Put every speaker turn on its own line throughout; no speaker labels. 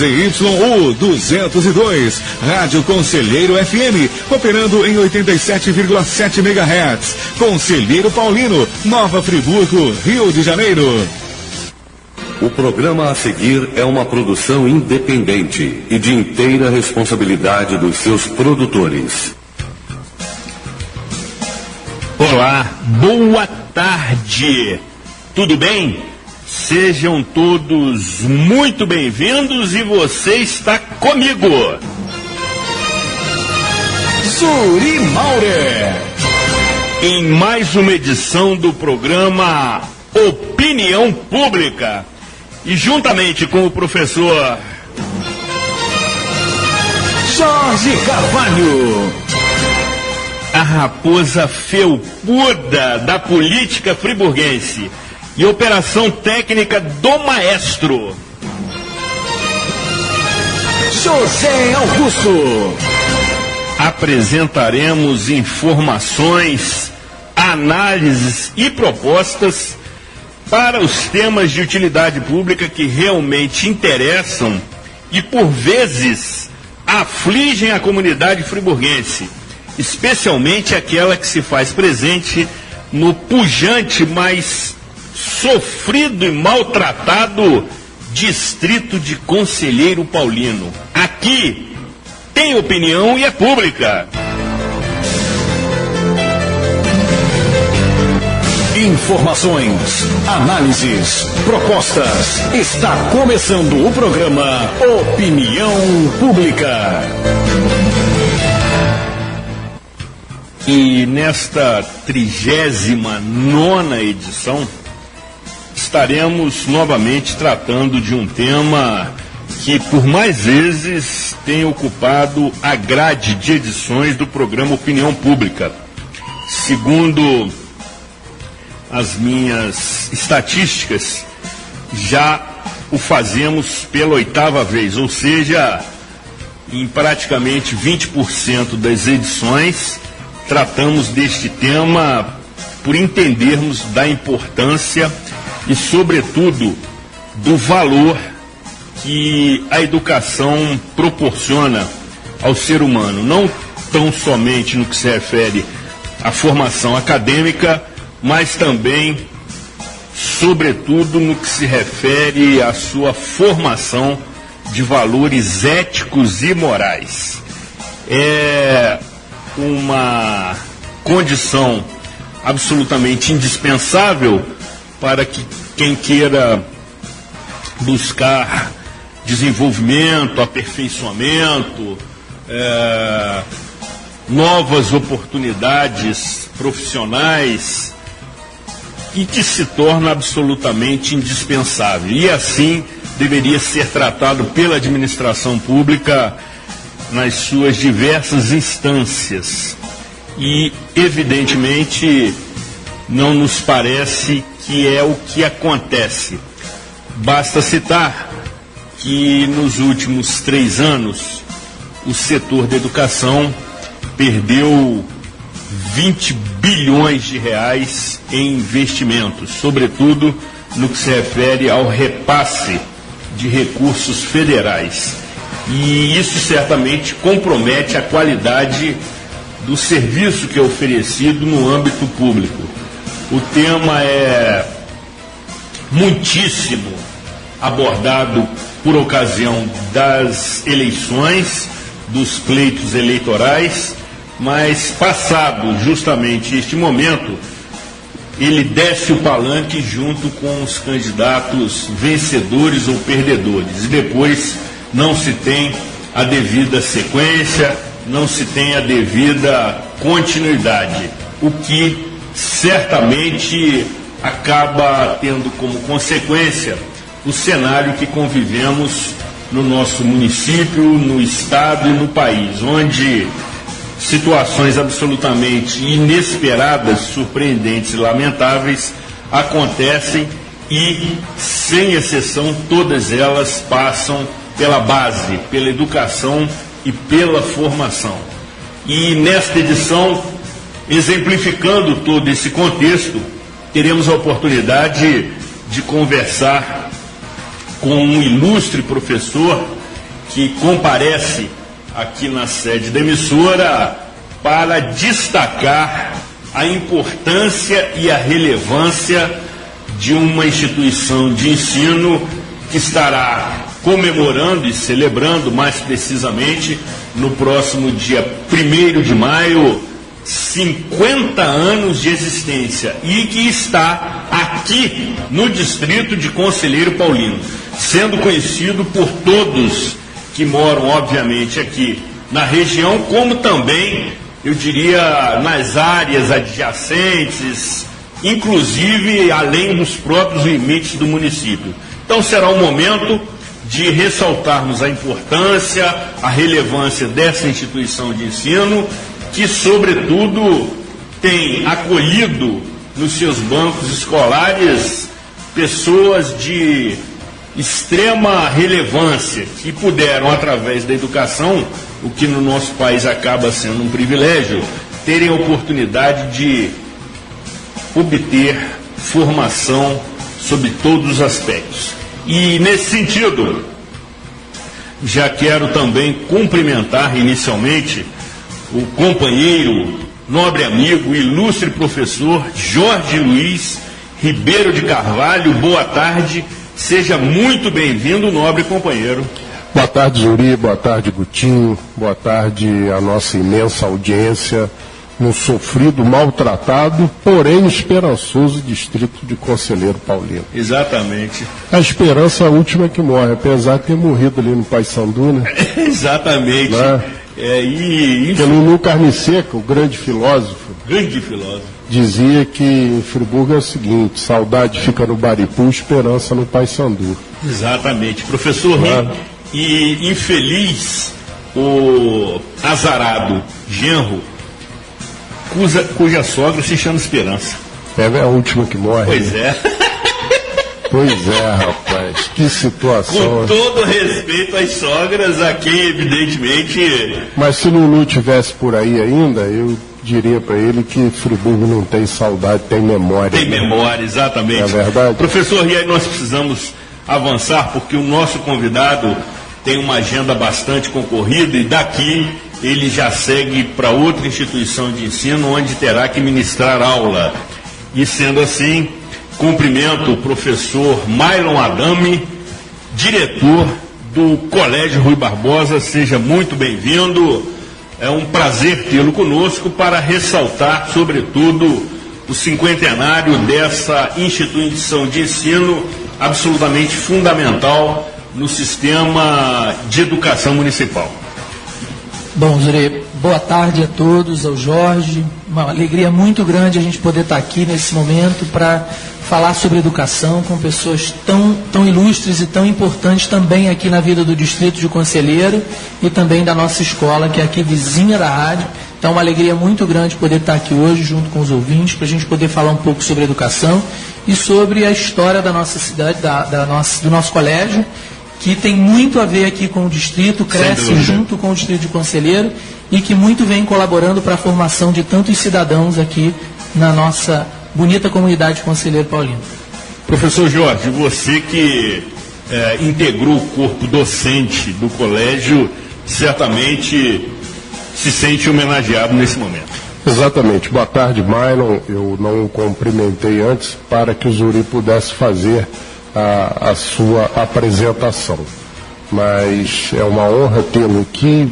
ZYU 202, Rádio Conselheiro FM, operando em 87,7 MHz. Conselheiro Paulino, Nova Friburgo, Rio de Janeiro.
O programa a seguir é uma produção independente e de inteira responsabilidade dos seus produtores.
Olá, boa tarde, tudo bem? Sejam todos muito bem-vindos e você está comigo.
Suri Maurer.
Em mais uma edição do programa Opinião Pública. E juntamente com o professor
Jorge Carvalho,
a raposa felpuda da política friburguense e operação técnica do maestro
José Augusto.
Apresentaremos informações, análises e propostas para os temas de utilidade pública que realmente interessam e, por vezes, afligem a comunidade friburguense, especialmente aquela que se faz presente no pujante, mas sofrido e maltratado distrito de Conselheiro Paulino. Aqui tem opinião e é pública.
Informações, análises, propostas. Está começando o programa Opinião Pública.
E nesta 39ª edição, estaremos novamente tratando de um tema que por mais vezes tem ocupado a grade de edições do programa Opinião Pública. Segundo as minhas estatísticas, já o fazemos pela 8ª vez, ou seja, em praticamente 20% das edições, tratamos deste tema por entendermos da importância e, sobretudo, do valor que a educação proporciona ao ser humano, não tão somente no que se refere à formação acadêmica, mas também, sobretudo, no que se refere à sua formação de valores éticos e morais. É uma condição absolutamente indispensável para que quem queira buscar desenvolvimento, aperfeiçoamento, novas oportunidades profissionais, e que se torna absolutamente indispensável. E assim deveria ser tratado pela administração pública nas suas diversas instâncias. E, evidentemente, não nos parece que é o que acontece. Basta citar que nos últimos 3 anos o setor da educação perdeu 20 bilhões de reais em investimentos, sobretudo no que se refere ao repasse de recursos federais. E isso certamente compromete a qualidade do serviço que é oferecido no âmbito público. O tema é muitíssimo abordado por ocasião das eleições, dos pleitos eleitorais, mas passado justamente este momento, ele desce o palanque junto com os candidatos vencedores ou perdedores. E depois não se tem a devida sequência, não se tem a devida continuidade, o que certamente acaba tendo como consequência o cenário que convivemos no nosso município, no estado e no país, onde situações absolutamente inesperadas, surpreendentes e lamentáveis acontecem e, sem exceção, todas elas passam pela base, pela educação e pela formação. E nesta edição, exemplificando todo esse contexto, teremos a oportunidade de conversar com um ilustre professor que comparece aqui na sede da emissora para destacar a importância e a relevância de uma instituição de ensino que estará comemorando e celebrando, mais precisamente, no próximo dia 1º de maio, 50 anos de existência, e que está aqui no distrito de Conselheiro Paulino, sendo conhecido por todos que moram, obviamente, aqui na região, como também, eu diria, nas áreas adjacentes, inclusive além dos próprios limites do município. Então será um momento de ressaltarmos a importância, a relevância dessa instituição de ensino, que, sobretudo, tem acolhido nos seus bancos escolares pessoas de extrema relevância, que puderam, através da educação, o que no nosso país acaba sendo um privilégio, terem a oportunidade de obter formação sobre todos os aspectos. E, nesse sentido, já quero também cumprimentar inicialmente o companheiro, nobre amigo, ilustre professor Jorge Luiz Ribeiro de Carvalho. Boa tarde, seja muito bem-vindo, nobre companheiro.
Boa tarde, Zuri, boa tarde, Gutinho, boa tarde à nossa imensa audiência no sofrido, maltratado, porém esperançoso distrito de Conselheiro Paulino.
Exatamente.
A esperança é a última que morre, apesar de ter morrido ali no Paissandu, né?
Exatamente.
Né? Porque Lulu Carniceca, o grande filósofo, dizia que em Friburgo é o seguinte: saudade fica no Baripu, esperança no Paissandu.
Exatamente. Professor, e infeliz o azarado genro, cuja sogra se chama Esperança.
É a última que morre.
Pois
né?
é.
Pois é, rapaz, que situação.
Com todo respeito às sogras, a quem evidentemente...
Mas se Lulu estivesse por aí ainda, eu diria para ele que Friburgo não tem saudade, tem memória.
Tem memória, exatamente.
É verdade?
Professor, e aí nós precisamos avançar, porque o nosso convidado tem uma agenda bastante concorrida e daqui ele já segue para outra instituição de ensino onde terá que ministrar aula. E sendo assim, cumprimento o professor Mailon Adame, diretor do Colégio Rui Barbosa. Seja muito bem-vindo. É um prazer tê-lo conosco para ressaltar, sobretudo, o cinquentenário dessa instituição de ensino absolutamente fundamental no sistema de educação municipal.
Bom, Zure, boa tarde a todos, ao Jorge. Uma alegria muito grande a gente poder estar aqui nesse momento para falar sobre educação com pessoas tão ilustres e tão importantes também aqui na vida do Distrito de Conselheiro e também da nossa escola, que é aqui vizinha da rádio. Então, uma alegria muito grande poder estar aqui hoje junto com os ouvintes, para a gente poder falar um pouco sobre educação e sobre a história da nossa cidade, do nosso colégio, que tem muito a ver aqui com o distrito, cresce junto com o Distrito de Conselheiro e que muito vem colaborando para a formação de tantos cidadãos aqui na nossa bonita comunidade Conselheiro Paulino.
Professor Jorge, você que integrou o corpo docente do colégio, certamente se sente homenageado nesse momento.
Exatamente. Boa tarde, Mailon. Eu não o cumprimentei antes para que o Zuri pudesse fazer a sua apresentação. Mas é uma honra tê-lo aqui.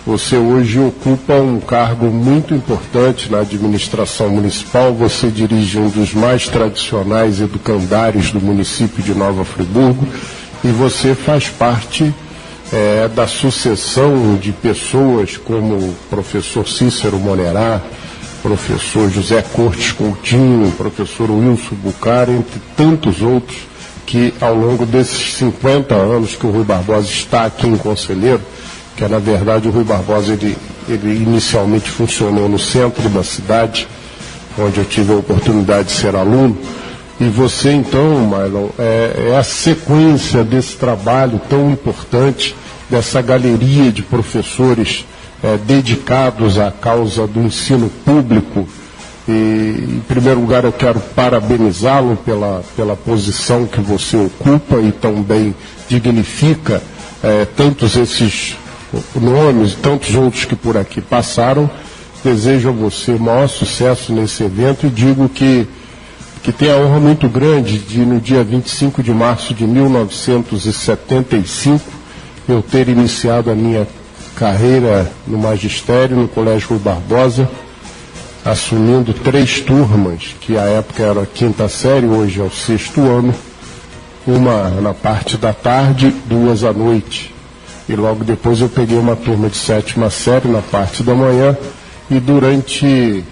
Você hoje ocupa um cargo muito importante na administração municipal. Você dirige um dos mais tradicionais educandários do município de Nova Friburgo e você faz parte da sucessão de pessoas como o professor Cícero Monerá, professor José Cortes Coutinho, professor Wilson Bucara, entre tantos outros que ao longo desses 50 anos que o Rui Barbosa está aqui em Conselheiro, que na verdade o Rui Barbosa ele inicialmente funcionou no centro da cidade, onde eu tive a oportunidade de ser aluno, e você então, Mailon, é a sequência desse trabalho tão importante, dessa galeria de professores dedicados à causa do ensino público. E, em primeiro lugar, eu quero parabenizá-lo pela posição que você ocupa e também dignifica tantos esses nomes, tantos outros que por aqui passaram. Desejo a você o maior sucesso nesse evento e digo que tem a honra muito grande de, no dia 25 de março de 1975, eu ter iniciado a minha carreira no magistério, no Colégio Rui Barbosa, assumindo 3 turmas, que à época era a 5ª série, hoje é o 6º ano, uma na parte da tarde, 2 à noite. E logo depois eu peguei uma turma de 7ª série na parte da manhã, e durante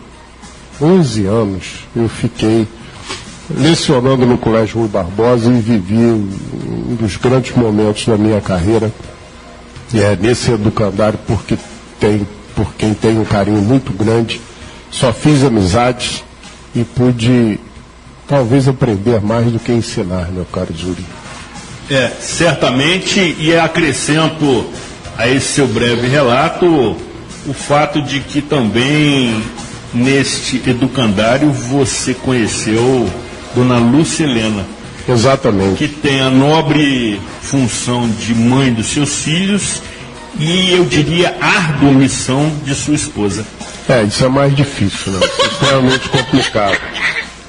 11 anos eu fiquei lecionando no Colégio Rui Barbosa e vivi um dos grandes momentos da minha carreira, nesse educandário, por quem tem um carinho muito grande. Só fiz amizades e pude talvez aprender mais do que ensinar, meu caro Zuri.
Certamente, e acrescento a esse seu breve relato o fato de que também neste educandário você conheceu Dona Lúcia Helena.
Exatamente.
Que tem a nobre função de mãe dos seus filhos e, eu diria, árdua missão de sua esposa.
Isso é mais difícil, né? Isso é extremamente complicado.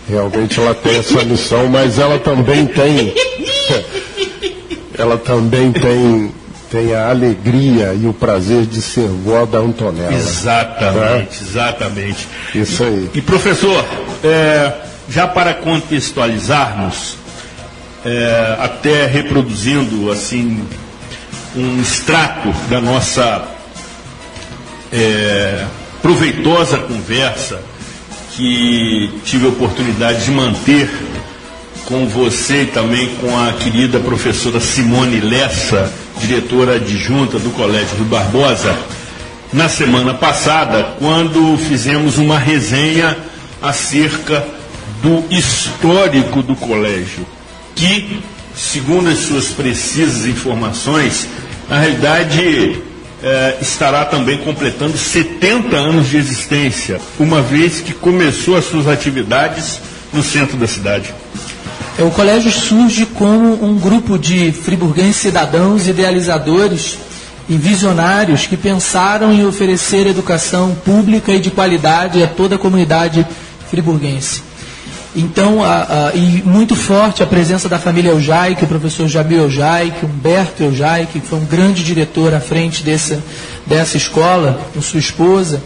Realmente ela tem essa missão, mas ela também tem a alegria e o prazer de ser vó da Antonella.
Exatamente.
Isso aí.
E professor, já para contextualizarmos, até reproduzindo assim um extrato da nossa proveitosa conversa que tive a oportunidade de manter com você e também com a querida professora Simone Lessa, diretora adjunta do Colégio Rui Barbosa, na semana passada, quando fizemos uma resenha acerca do histórico do colégio, que, segundo as suas precisas informações, na realidade estará também completando 70 anos de existência, uma vez que começou as suas atividades no centro da cidade.
O colégio surge como um grupo de friburguenses cidadãos idealizadores e visionários que pensaram em oferecer educação pública e de qualidade a toda a comunidade friburguense. Então, e muito forte a presença da família Eujaic, o professor Jamil Eujaic, Humberto Eujaic, que foi um grande diretor à frente dessa escola, com sua esposa,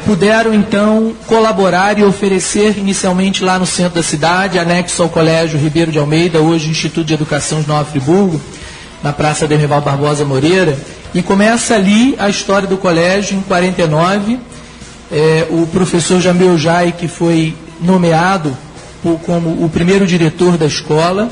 puderam então colaborar e oferecer inicialmente lá no centro da cidade, anexo ao Colégio Ribeiro de Almeida, hoje Instituto de Educação de Nova Friburgo, na Praça Demerval Barbosa Moreira, e começa ali a história do colégio em 49. O professor Jamil Eujaic foi nomeado como o primeiro diretor da escola,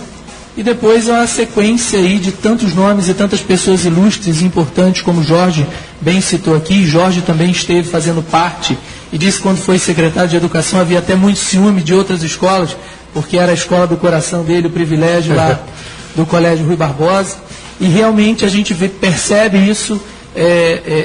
e depois uma sequência aí de tantos nomes e tantas pessoas ilustres e importantes, como Jorge bem citou aqui. Jorge também esteve fazendo parte e disse que quando foi secretário de Educação havia até muito ciúme de outras escolas, porque era a escola do coração dele, o privilégio lá do Colégio Rui Barbosa, e realmente a gente percebe isso,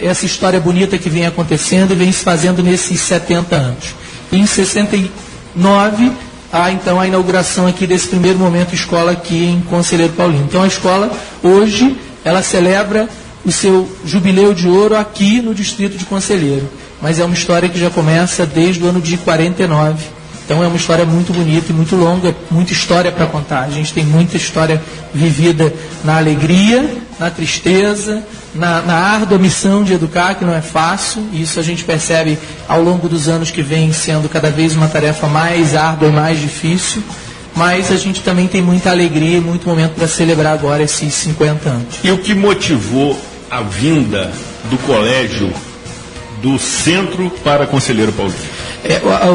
essa história bonita que vem acontecendo e vem se fazendo nesses 70 anos. Em 69, há então a inauguração aqui desse primeiro momento escola aqui em Conselheiro Paulino. Então a escola hoje, ela celebra o seu jubileu de ouro aqui no distrito de Conselheiro, mas é uma história que já começa desde o ano de 49. Então é uma história muito bonita e muito longa, muita história para contar. A gente tem muita história vivida na alegria, na tristeza, na árdua missão de educar, que não é fácil, e isso a gente percebe ao longo dos anos que vem sendo cada vez uma tarefa mais árdua e mais difícil, mas a gente também tem muita alegria e muito momento para celebrar agora esses 50 anos.
E o que motivou a vinda do colégio do centro para Conselheiro Paulino?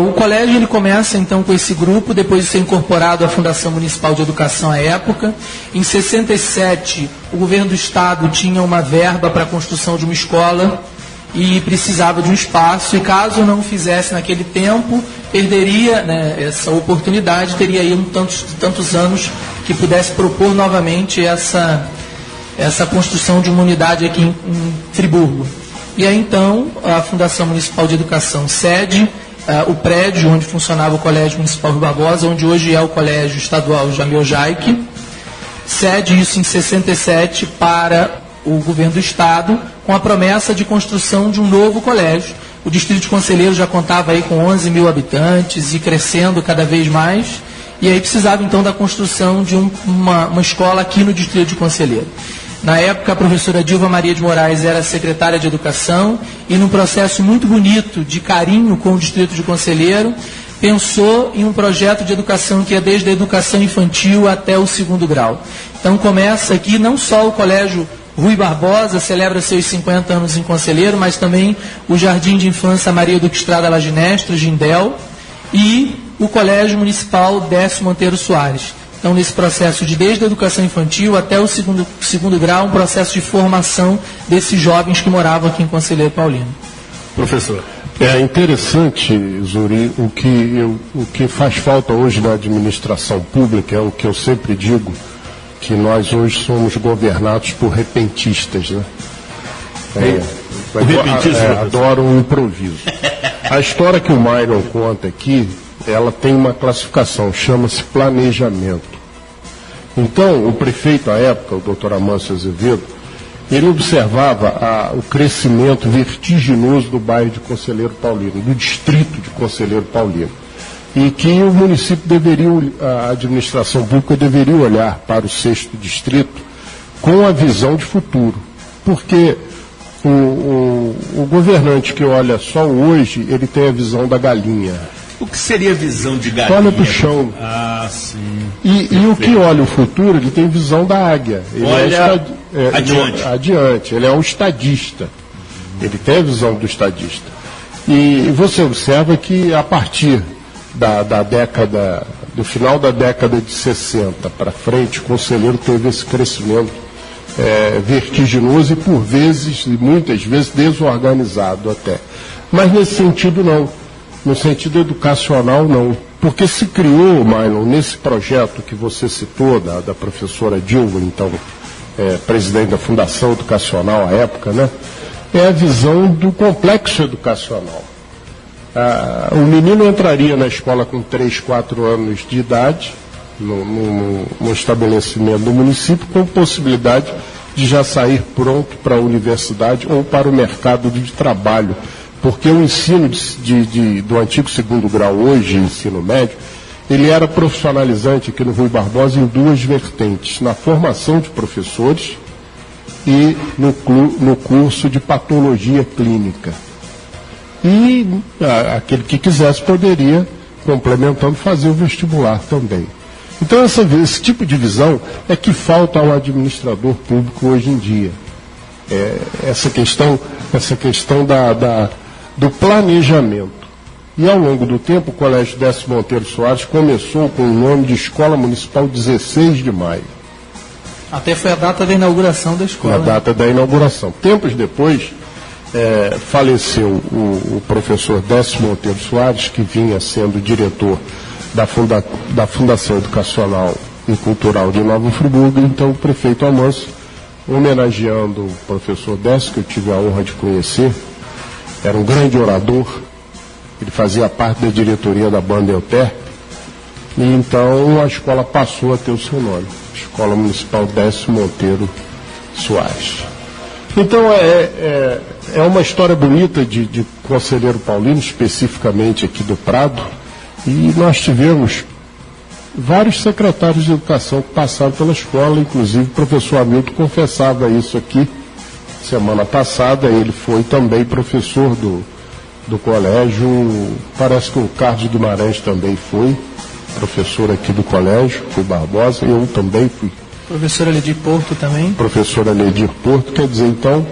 O colégio ele começa então com esse grupo, depois de ser incorporado à Fundação Municipal de Educação à época. Em 67, o governo do estado tinha uma verba para a construção de uma escola e precisava de um espaço, e caso não fizesse naquele tempo, perderia, né, essa oportunidade, teria aí tantos anos que pudesse propor novamente essa construção de uma unidade aqui em Friburgo. E aí então a Fundação Municipal de Educação cede o prédio onde funcionava o Colégio Municipal Rui Barbosa, onde hoje é o Colégio Estadual Jamil Eujaic, cede isso em 67 para o governo do Estado, com a promessa de construção de um novo colégio. O Distrito de Conselheiro já contava aí com 11 mil habitantes e crescendo cada vez mais, e aí precisava então da construção de uma escola aqui no Distrito de Conselheiro. Na época, a professora Dilva Maria de Moraes era secretária de Educação e, num processo muito bonito de carinho com o Distrito de Conselheiro, pensou em um projeto de educação que é desde a educação infantil até o 2º grau. Então começa aqui não só o Colégio Rui Barbosa, celebra seus 50 anos em Conselheiro, mas também o Jardim de Infância Maria Duque Estrada Laginestre, Gindel, e o Colégio Municipal Décio Monteiro Soares. Então, nesse processo de desde a educação infantil até o segundo grau, um processo de formação desses jovens que moravam aqui em Conselheiro Paulino.
Professor.
É interessante, Zuri, o que faz falta hoje na administração pública, é o que eu sempre digo, que nós hoje somos governados por repentistas, né? Adoro o improviso. A história que o Myron conta aqui, ela tem uma classificação, chama-se planejamento. Então, o prefeito à época, o doutor Amâncio Azevedo, ele observava o crescimento vertiginoso do bairro de Conselheiro Paulino, do distrito de Conselheiro Paulino, e que o município a administração pública deveria olhar para o 6º distrito com a visão de futuro, porque o governante que olha só hoje, ele tem a visão da galinha.
O que seria visão de galinha?
Olha para o chão.
Ah, sim.
E o que olha o futuro, ele tem visão da águia. Ele
olha adiante.
Adiante. Ele é um estadista. Ele tem a visão do estadista. E você observa que a partir do final da década de 60 para frente, o Conselheiro teve esse crescimento vertiginoso e por vezes, e muitas vezes, desorganizado até. Mas nesse sentido não. No sentido educacional, não. Porque se criou, Mylon, nesse projeto que você citou, da professora Dilva, então, presidente da Fundação Educacional à época, né? É a visão do complexo educacional. O menino entraria na escola com 3, 4 anos de idade, no estabelecimento do município, com possibilidade de já sair pronto para a universidade ou para o mercado de trabalho. Porque o ensino do antigo 2º grau, hoje ensino médio, ele era profissionalizante aqui no Rui Barbosa em 2 vertentes, na formação de professores e no curso de patologia clínica. E aquele que quisesse poderia, complementando, fazer o vestibular também. Então esse tipo de visão é que falta ao administrador público hoje em dia. Essa questão do planejamento. E ao longo do tempo, o Colégio Décio Monteiro Soares começou com o nome de Escola Municipal 16 de Maio.
Até foi a data da inauguração da escola.
A data da inauguração. Tempos depois, faleceu o professor Décio Monteiro Soares, que vinha sendo diretor da Fundação Educacional e Cultural de Nova Friburgo. Então, o prefeito Amâncio, homenageando o professor Décio, que eu tive a honra de conhecer, era um grande orador, ele fazia parte da diretoria da Banda Euterpe, e então a escola passou a ter o seu nome, Escola Municipal Décio Monteiro Soares. Então é uma história bonita de Conselheiro Paulino, especificamente aqui do Prado, e nós tivemos vários secretários de educação que passaram pela escola, inclusive o professor Hamilton confessava isso aqui. Semana passada ele foi também professor do colégio, parece que o Carlos Guimarães também foi professor aqui do colégio, Rui Barbosa, eu também fui.
Professora Ledir Porto também.
Professora Ledir Porto, quer dizer, então,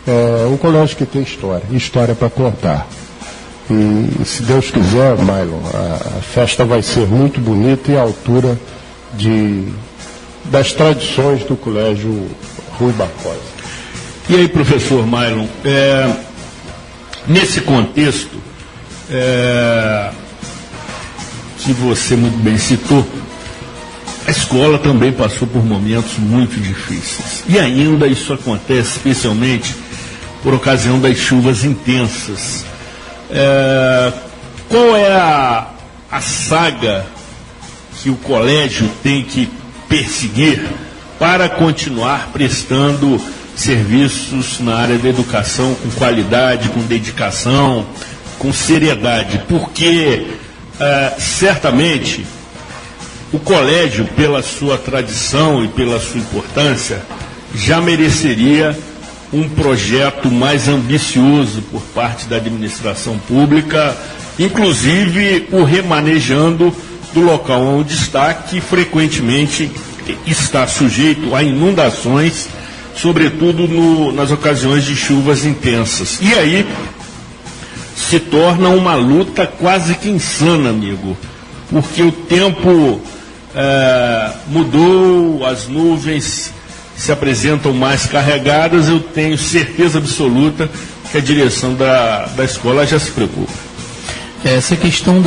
é um colégio que tem história para contar. E se Deus quiser, Mylon, a festa vai ser muito bonita e à altura das tradições do colégio Rui Barbosa.
E aí, professor Mylon, nesse contexto, que você muito bem citou, a escola também passou por momentos muito difíceis. E ainda isso acontece especialmente por ocasião das chuvas intensas. Qual é a saga que o colégio tem que perseguir para continuar prestando serviços na área da educação com qualidade, com dedicação, com seriedade, porque certamente o colégio, pela sua tradição e pela sua importância, já mereceria um projeto mais ambicioso por parte da administração pública, inclusive o remanejando do local onde está, que frequentemente está sujeito a inundações, sobretudo nas ocasiões de chuvas intensas. E aí se torna uma luta quase que insana, amigo, porque o tempo mudou, as nuvens se apresentam mais carregadas. Eu tenho certeza absoluta que a direção da escola já se preocupa.
Essa questão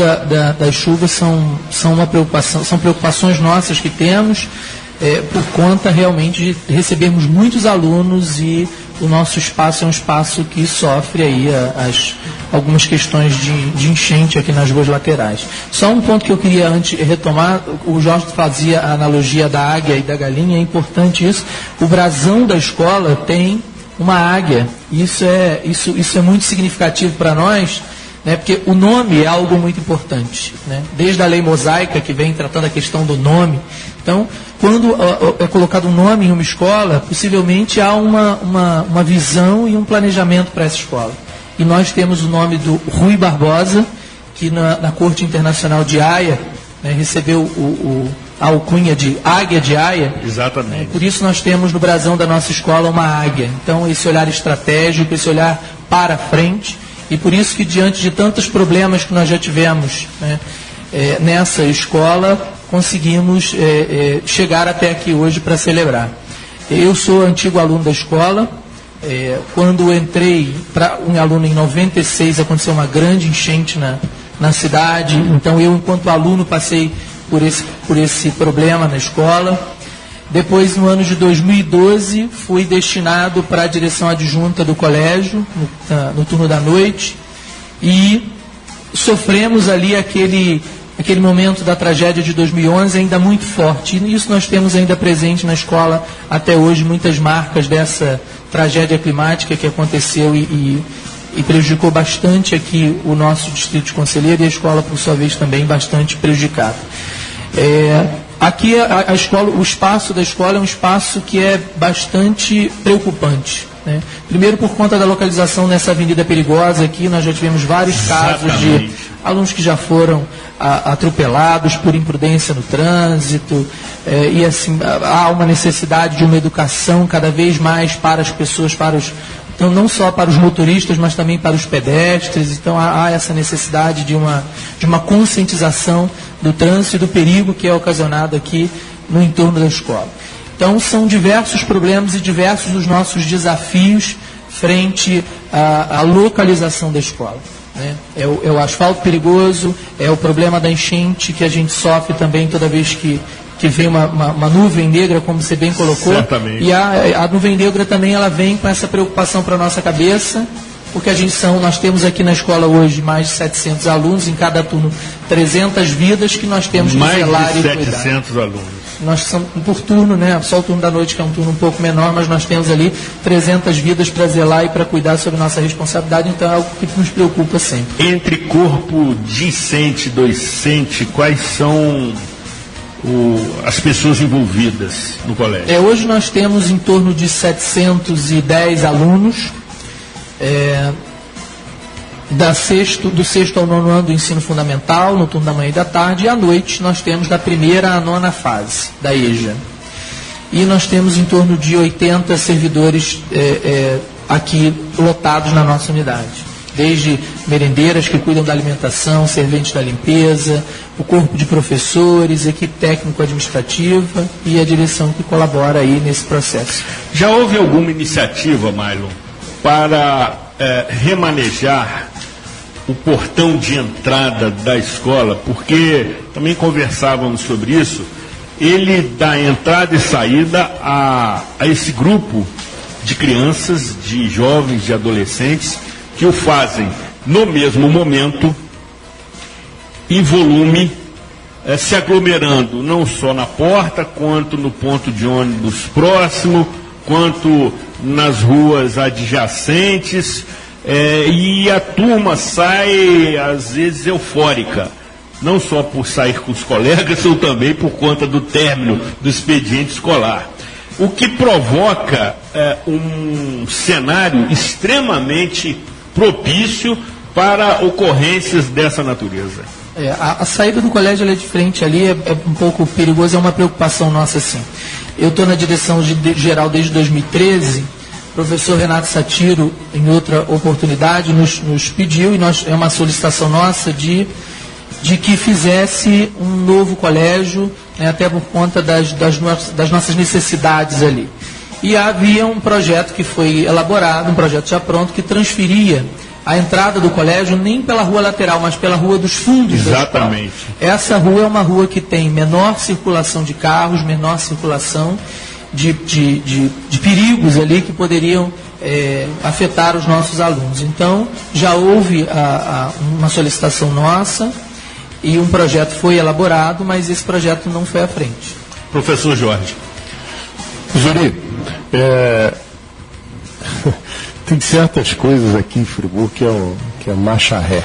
das chuvas são uma preocupação, são preocupações nossas que temos, por conta realmente de recebermos muitos alunos, e o nosso espaço é um espaço que sofre aí algumas questões de enchente aqui nas ruas laterais. Só um ponto que eu queria antes retomar: o Jorge fazia a analogia da águia e da galinha, é importante isso. O brasão da escola tem uma águia, isso é muito significativo para nós, né, porque o nome é algo muito importante, né? Desde a lei mosaica, que vem tratando a questão do nome. Então, quando é colocado um nome em uma escola, possivelmente há uma visão e um planejamento para essa escola. E nós temos o nome do Rui Barbosa, que na Corte Internacional de Haia, né, recebeu a alcunha de Águia de Haia.
Exatamente.
Por isso nós temos no brasão da nossa escola uma águia. Então, esse olhar estratégico, esse olhar para frente, e por isso que, diante de tantos problemas que nós já tivemos, né, nessa escola, conseguimos chegar até aqui hoje para celebrar. Eu sou antigo aluno da escola. Quando entrei um aluno em 96, aconteceu uma grande enchente na cidade. Então eu, enquanto aluno, passei por esse problema na escola. Depois, no ano de 2012, fui destinado para a direção adjunta do colégio, no turno da noite, e sofremos ali aquele momento da tragédia de 2011 ainda muito forte. E isso nós temos ainda presente na escola até hoje, muitas marcas dessa tragédia climática que aconteceu e prejudicou bastante aqui o nosso distrito de Conselheiro, e a escola, por sua vez, também bastante prejudicada. Aqui a escola, o espaço da escola é um espaço que é bastante preocupante, né? Primeiro, por conta da localização nessa avenida perigosa aqui, nós já tivemos vários casos de alunos que já foram atropelados por imprudência no trânsito, e assim, há uma necessidade de uma educação cada vez mais para as pessoas, então, não só para os motoristas, mas também para os pedestres. Então há essa necessidade de uma conscientização do trânsito e do perigo que é ocasionado aqui no entorno da escola. Então são diversos problemas e diversos os nossos desafios frente à localização da escola, né? É o asfalto perigoso, é o problema da enchente que a gente sofre também toda vez que vem uma nuvem negra, como você bem colocou.
Certamente.
E a nuvem negra também, ela vem com essa preocupação para a nossa cabeça, porque nós temos aqui na escola hoje mais de 700 alunos, em cada turno 300 vidas que nós temos que zelar e cuidar.
Mais de 700 alunos.
Nós somos por turno, né? Só o turno da noite, que é um turno um pouco menor, mas nós temos ali 300 vidas para zelar e para cuidar sobre nossa responsabilidade. Então é algo que nos preocupa sempre.
Entre corpo discente e docente, quais são as pessoas envolvidas no colégio?
Hoje nós temos em torno de 710 alunos, do sexto ao nono ano do ensino fundamental, no turno da manhã e da tarde, e à noite nós temos da primeira à nona fase da EJA. E nós temos em torno de 80 servidores aqui lotados na nossa unidade. Desde merendeiras que cuidam da alimentação, serventes da limpeza, o corpo de professores, equipe técnico-administrativa e a direção que colabora aí nesse processo.
Já houve alguma iniciativa, Marlon, para remanejar o portão de entrada da escola? Porque também conversávamos sobre isso. Ele dá entrada e saída a esse grupo de crianças, de jovens, de adolescentes, que o fazem no mesmo momento, em volume se aglomerando não só na porta, quanto no ponto de ônibus próximo, quanto nas ruas adjacentes, e a turma sai, às vezes, eufórica, não só por sair com os colegas, ou também por conta do término do expediente escolar. O que provoca um cenário extremamente propício para ocorrências dessa natureza.
A saída do colégio ali de frente ali é um pouco perigoso, é uma preocupação nossa, sim. Eu estou na direção geral desde 2013, o professor Renato Satiro, em outra oportunidade, nos pediu, e é uma solicitação nossa de que fizesse um novo colégio, né, até por conta das nossas necessidades ali. E havia um projeto que foi elaborado, um projeto já pronto, que transferia a entrada do colégio nem pela rua lateral, mas pela rua dos fundos.
Exatamente.
Essa rua é uma rua que tem menor circulação de carros, menor circulação de perigos ali que poderiam afetar os nossos alunos. Então, já houve uma solicitação nossa e um projeto foi elaborado, mas esse projeto não foi à frente.
Professor Jorge.
Zuri, tem certas coisas aqui em Friburgo que é marcha ré.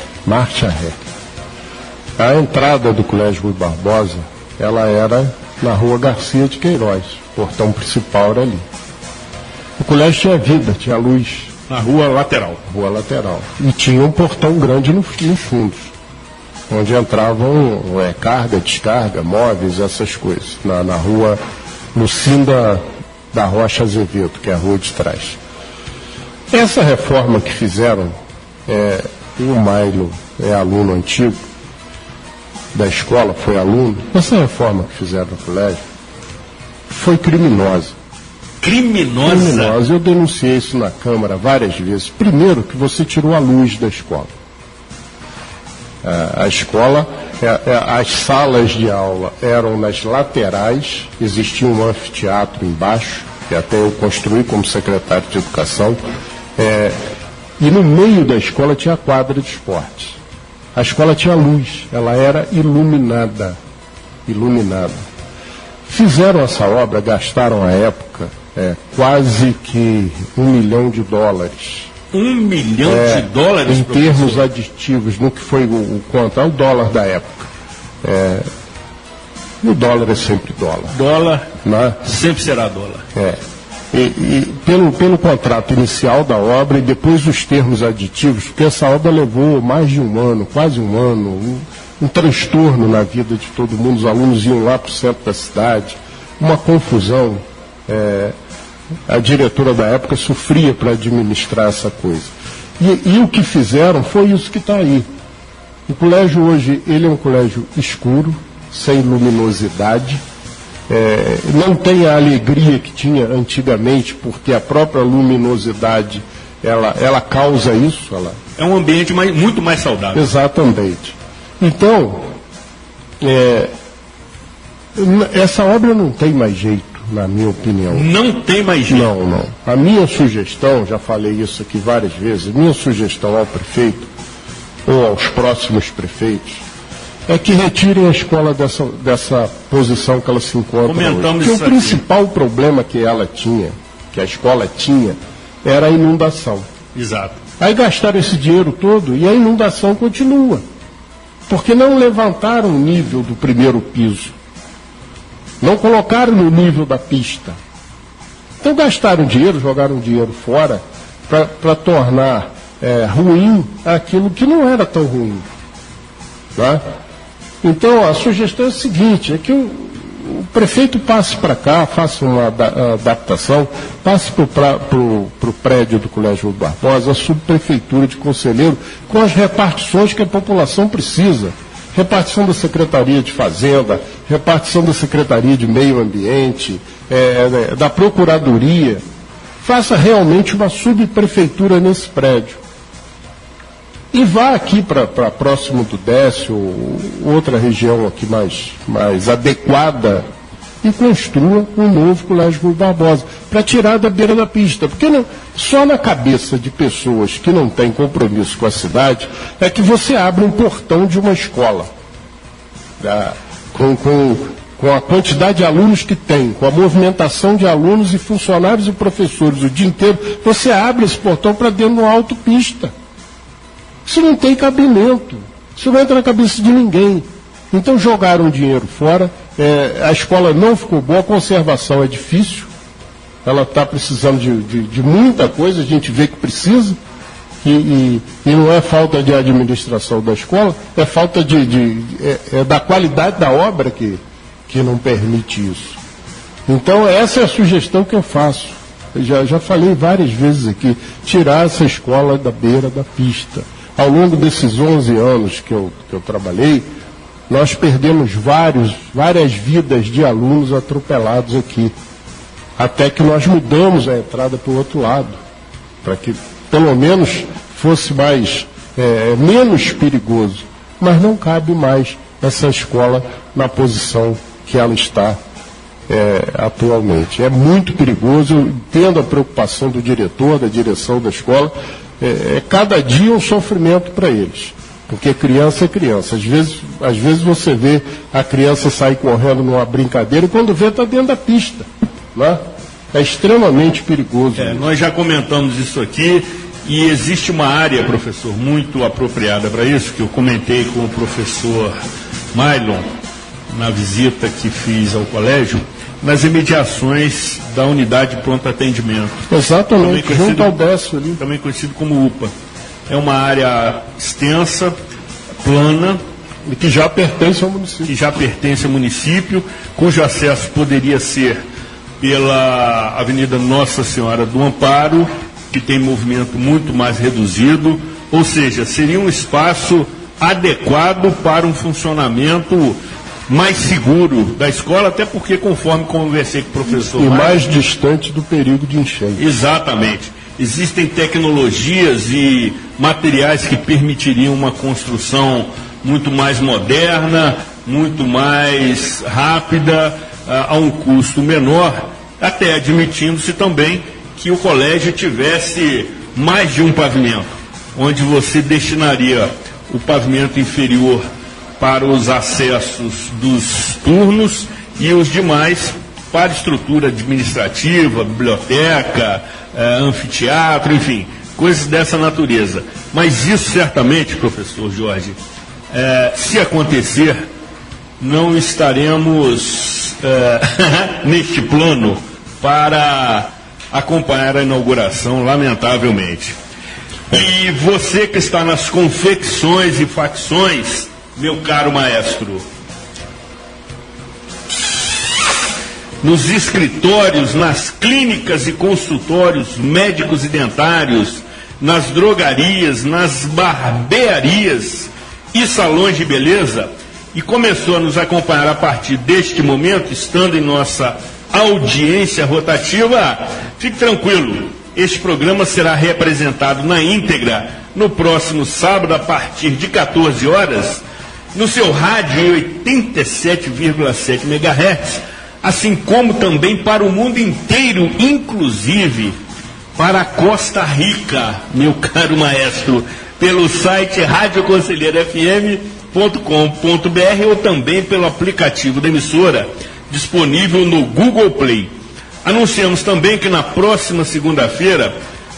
A entrada do Colégio Rui Barbosa, ela era na Rua Garcia de Queiroz, o portão principal era ali. O colégio tinha vida, tinha luz.
Na rua lateral.
E tinha um portão grande nos fundos, onde entravam carga, descarga, móveis, essas coisas, na rua Lucinda da Rocha Azevedo, que é a rua de trás. Essa reforma que fizeram, o Mailo é aluno antigo da escola, foi aluno, essa reforma que fizeram no colégio foi criminosa.
Criminosa?
Eu denunciei isso na Câmara várias vezes. Primeiro, que você tirou a luz da escola. A escola, as salas de aula eram nas laterais, existia um anfiteatro embaixo, que até eu construí como secretário de Educação, e no meio da escola tinha a quadra de esportes. A escola tinha luz, ela era iluminada. Fizeram essa obra, gastaram à época quase que $1 milhão.
$1 milhão de dólares?
Em termos aditivos, no que foi o quanto? É o dólar da época. O dólar é sempre dólar.
Dólar,
né?
Sempre será dólar.
E pelo contrato inicial da obra e depois os termos aditivos, porque essa obra levou mais de um ano, quase um ano, um transtorno na vida de todo mundo. Os alunos iam lá para o centro da cidade, uma confusão. A diretora da época sofria para administrar essa coisa. E o que fizeram foi isso que está aí. O colégio hoje, ele é um colégio escuro, sem luminosidade, não tem a alegria que tinha antigamente, porque a própria luminosidade, ela causa isso.
É um ambiente muito mais saudável.
Exatamente. Então, essa obra não tem mais jeito, na minha opinião.
Não tem mais jeito?
Não. A minha sugestão, já falei isso aqui várias vezes, minha sugestão ao prefeito, ou aos próximos prefeitos, é que retirem a escola dessa posição que ela se encontra
Comentamos
hoje. Porque o principal problema que a escola tinha, era a inundação.
Exato.
Aí gastaram esse dinheiro todo e a inundação continua. Porque não levantaram o nível do primeiro piso. Não colocaram no nível da pista. Então gastaram dinheiro, jogaram dinheiro fora para tornar ruim aquilo que não era tão ruim. Tá? Então a sugestão é a seguinte, é que o prefeito passe para cá, faça uma adaptação, passe para o prédio do Colégio Rui Barbosa, a subprefeitura de Conselheiro, com as repartições que a população precisa. Repartição da Secretaria de Fazenda, repartição da Secretaria de Meio Ambiente, da Procuradoria. Faça realmente uma subprefeitura nesse prédio. E vá aqui para próximo do Décio, ou outra região aqui mais adequada, e construa um novo Colégio Rui Barbosa, para tirar da beira da pista. Porque só na cabeça de pessoas que não têm compromisso com a cidade é que você abre um portão de uma escola. com a quantidade de alunos que tem, com a movimentação de alunos e funcionários e professores o dia inteiro, você abre esse portão para dentro de uma autopista. Isso não tem cabimento. Isso não entra na cabeça de ninguém. Então jogaram dinheiro fora, a escola não ficou boa, a conservação é difícil, ela está precisando de muita coisa, a gente vê que precisa, e não é falta de administração da escola, é falta da qualidade da obra que não permite isso. Então essa é a sugestão que eu faço. Eu já falei várias vezes aqui, tirar essa escola da beira da pista. Ao longo desses 11 anos que eu trabalhei, nós perdemos várias vidas de alunos atropelados aqui. Até que nós mudamos a entrada para o outro lado, para que pelo menos fosse menos perigoso. Mas não cabe mais essa escola na posição que ela está atualmente. É muito perigoso, eu entendo a preocupação do diretor, da direção da escola. Cada dia um sofrimento para eles, porque criança é criança. Às vezes você vê a criança sair correndo numa brincadeira e quando vê está dentro da pista, né? É extremamente perigoso.
Nós já comentamos isso aqui e existe uma área, professor, muito apropriada para isso, que eu comentei com o professor Mylon na visita que fiz ao colégio, nas imediações da unidade de pronto atendimento.
Exatamente, junto ao DESF ali.
Também conhecido como UPA. É uma área extensa, plana.
E que já pertence ao município.
Que já pertence ao município, cujo acesso poderia ser pela Avenida Nossa Senhora do Amparo, que tem movimento muito mais reduzido, ou seja, seria um espaço adequado para um funcionamento mais seguro da escola, até porque, conforme conversei com o professor...
E mais distante do perigo de enchente.
Exatamente. Existem tecnologias e materiais que permitiriam uma construção muito mais moderna, muito mais rápida, a um custo menor, até admitindo-se também que o colégio tivesse mais de um pavimento, onde você destinaria o pavimento inferior para os acessos dos turnos e os demais para estrutura administrativa, biblioteca, anfiteatro, enfim, coisas dessa natureza. Mas isso certamente, professor Jorge, se acontecer, não estaremos neste plano para acompanhar a inauguração, lamentavelmente. E você que está nas confecções e facções, meu caro maestro, nos escritórios, nas clínicas e consultórios médicos e dentários, nas drogarias, nas barbearias e salões de beleza, e começou a nos acompanhar a partir deste momento, estando em nossa audiência rotativa, fique tranquilo, este programa será reapresentado na íntegra no próximo sábado, a partir de 14 horas, no seu rádio em 87,7 MHz, assim como também para o mundo inteiro, inclusive para a Costa Rica, meu caro maestro, pelo site radioconselheirofm.com.br ou também pelo aplicativo da emissora, disponível no Google Play. Anunciamos também que na próxima segunda-feira,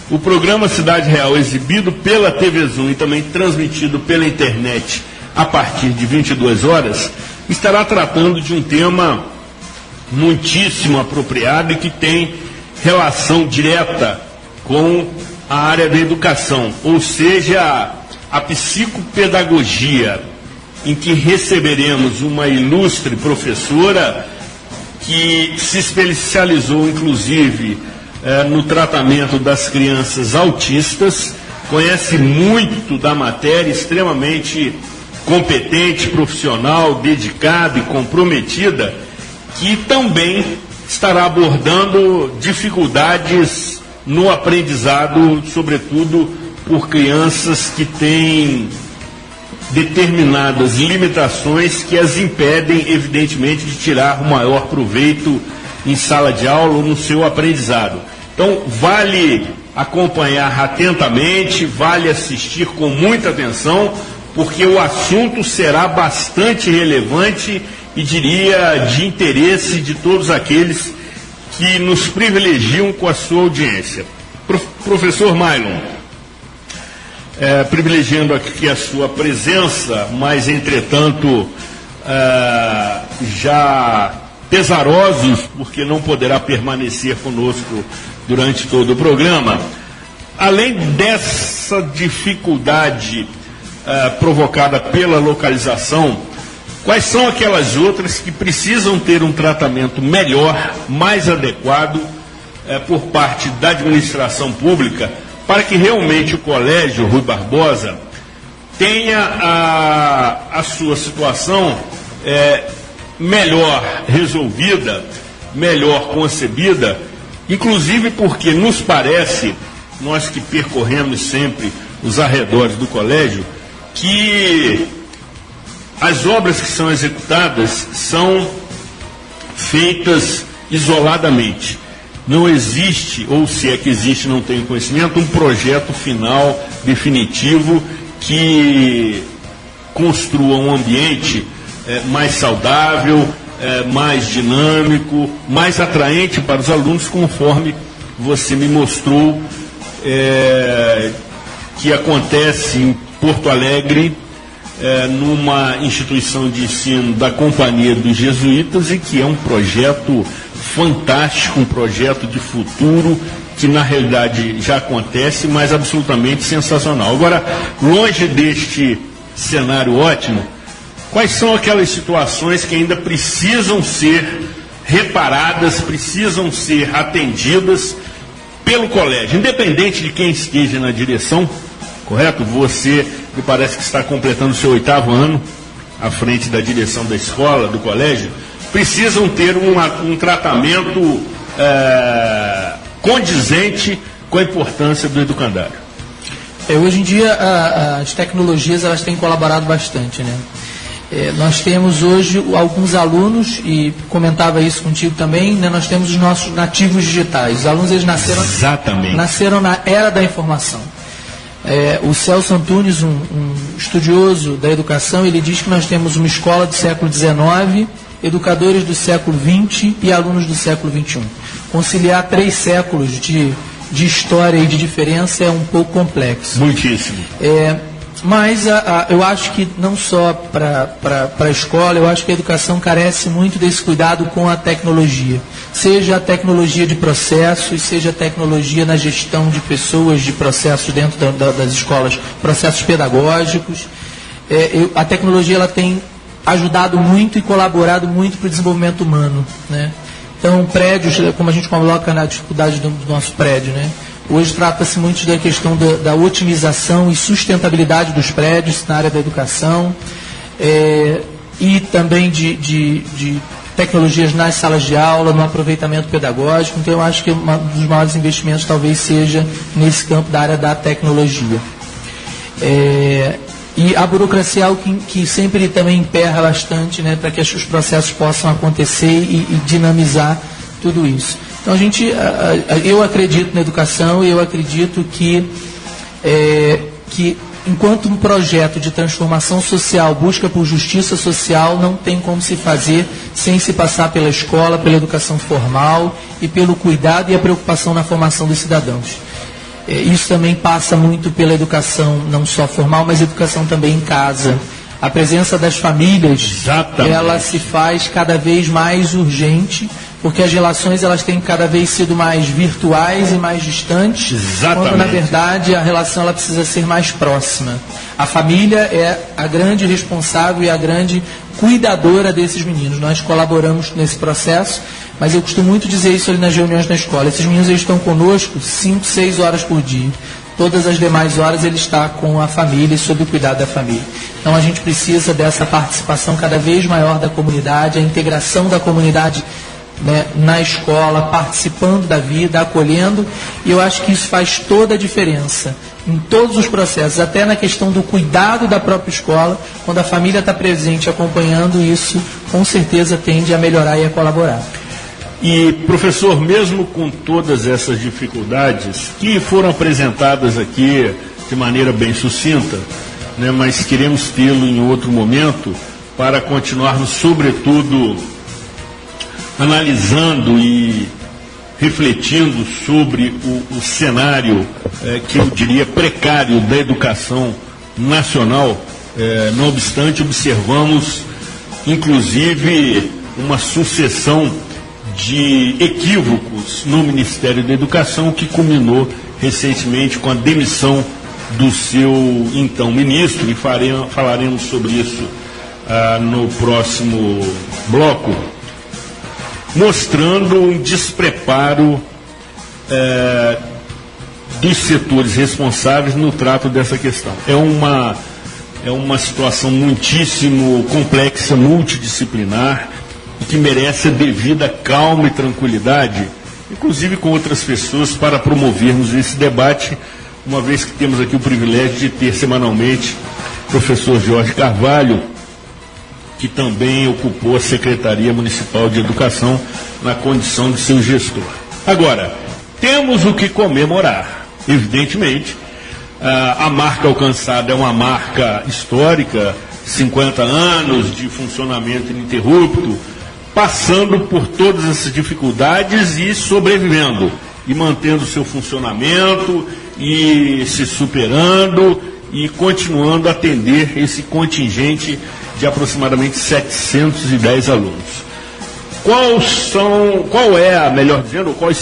o programa Cidade Real, exibido pela TV Zoom e também transmitido pela internet a partir de 22 horas, estará tratando de um tema muitíssimo apropriado e que tem relação direta com a área da educação, ou seja, a psicopedagogia, em que receberemos uma ilustre professora que se especializou, inclusive, no tratamento das crianças autistas, conhece muito da matéria, extremamente competente, profissional, dedicada e comprometida, que também estará abordando dificuldades no aprendizado, sobretudo por crianças que têm determinadas limitações que as impedem, evidentemente, de tirar o maior proveito em sala de aula ou no seu aprendizado. Então, vale acompanhar atentamente, vale assistir com muita atenção, porque o assunto será bastante relevante e diria de interesse de todos aqueles que nos privilegiam com a sua audiência. Professor Mailon, privilegiando aqui a sua presença, mas entretanto já pesarosos porque não poderá permanecer conosco durante todo o programa. Além dessa dificuldade provocada pela localização, quais são aquelas outras que precisam ter um tratamento melhor, mais adequado por parte da administração pública, para que realmente o Colégio Rui Barbosa tenha a sua situação melhor resolvida, melhor concebida, inclusive porque nos parece, nós que percorremos sempre os arredores do colégio, que as obras que são executadas são feitas isoladamente. Não existe, ou se é que existe, não tenho conhecimento, um projeto final, definitivo, que construa um ambiente mais saudável, mais dinâmico, mais atraente para os alunos, conforme você me mostrou que acontece em Porto Alegre, numa instituição de ensino da Companhia dos Jesuítas, e que é um projeto fantástico, um projeto de futuro, que na realidade já acontece, mas absolutamente sensacional. Agora, longe deste cenário ótimo, quais são aquelas situações que ainda precisam ser reparadas, precisam ser atendidas pelo colégio, independente de quem esteja na direção, correto? Você, me parece que está completando o seu 8º ano à frente da direção da escola, do colégio, precisam ter um tratamento condizente com a importância do educandário.
Hoje em dia as tecnologias elas têm colaborado bastante, né? Nós temos hoje alguns alunos, e comentava isso contigo também, né? Nós temos os nossos nativos digitais. Os alunos eles nasceram na era da informação. O Celso Antunes, um estudioso da educação, ele diz que nós temos uma escola do século XIX, educadores do século XX e alunos do século XXI. Conciliar 3 séculos de história e de diferença é um pouco complexo.
Muitíssimo.
Mas eu acho que não só para a escola, eu acho que a educação carece muito desse cuidado com a tecnologia. Seja a tecnologia de processos, seja a tecnologia na gestão de pessoas, de processos dentro das escolas, processos pedagógicos. A tecnologia ela tem ajudado muito e colaborado muito para o desenvolvimento humano, né? Então, prédios, como a gente coloca na dificuldade do nosso prédio, né? Hoje trata-se muito da questão da otimização e sustentabilidade dos prédios na área da educação, e também de tecnologias nas salas de aula, no aproveitamento pedagógico. Então, eu acho que um dos maiores investimentos talvez seja nesse campo da área da tecnologia. E a burocracia é algo que sempre também emperra bastante, né, para que os processos possam acontecer e dinamizar tudo isso. Então, eu acredito na educação, e eu acredito que enquanto um projeto de transformação social busca por justiça social, não tem como se fazer sem se passar pela escola, pela educação formal e pelo cuidado e a preocupação na formação dos cidadãos. Isso também passa muito pela educação, não só formal, mas educação também em casa. A presença das famílias, ela se faz cada vez mais urgente, porque as relações elas têm cada vez sido mais virtuais e mais distantes, quando na verdade a relação ela precisa ser mais próxima. A família é a grande responsável e a grande cuidadora desses meninos. Nós colaboramos nesse processo, mas eu costumo muito dizer isso ali nas reuniões na escola. Esses meninos eles estão conosco 5, 6 horas por dia. Todas as demais horas ele está com a família e sob o cuidado da família. Então a gente precisa dessa participação cada vez maior da comunidade, a integração da comunidade, né, na escola, participando da vida, acolhendo, e eu acho que isso faz toda a diferença em todos os processos, até na questão do cuidado da própria escola. Quando a família está presente acompanhando isso, com certeza tende a melhorar e a colaborar.
E, professor, mesmo com todas essas dificuldades que foram apresentadas aqui de maneira bem sucinta, né, mas queremos tê-lo em outro momento para continuarmos, sobretudo, analisando e refletindo sobre o cenário, que eu diria precário da educação nacional. Não obstante, observamos, inclusive, uma sucessão de equívocos no Ministério da Educação, que culminou recentemente com a demissão do seu então ministro, e falaremos sobre isso no próximo bloco, mostrando um despreparo dos setores responsáveis no trato dessa questão. É uma situação muitíssimo complexa, multidisciplinar, e que merece a devida calma e tranquilidade, inclusive com outras pessoas, para promovermos esse debate, uma vez que temos aqui o privilégio de ter semanalmente o professor Jorge Carvalho, que também ocupou a Secretaria Municipal de Educação na condição de seu gestor. Agora, temos o que comemorar. Evidentemente, a marca alcançada é uma marca histórica, 50 anos de funcionamento ininterrupto, passando por todas essas dificuldades e sobrevivendo, e mantendo seu funcionamento, e se superando, e continuando a atender esse contingente de aproximadamente 710 alunos. Quais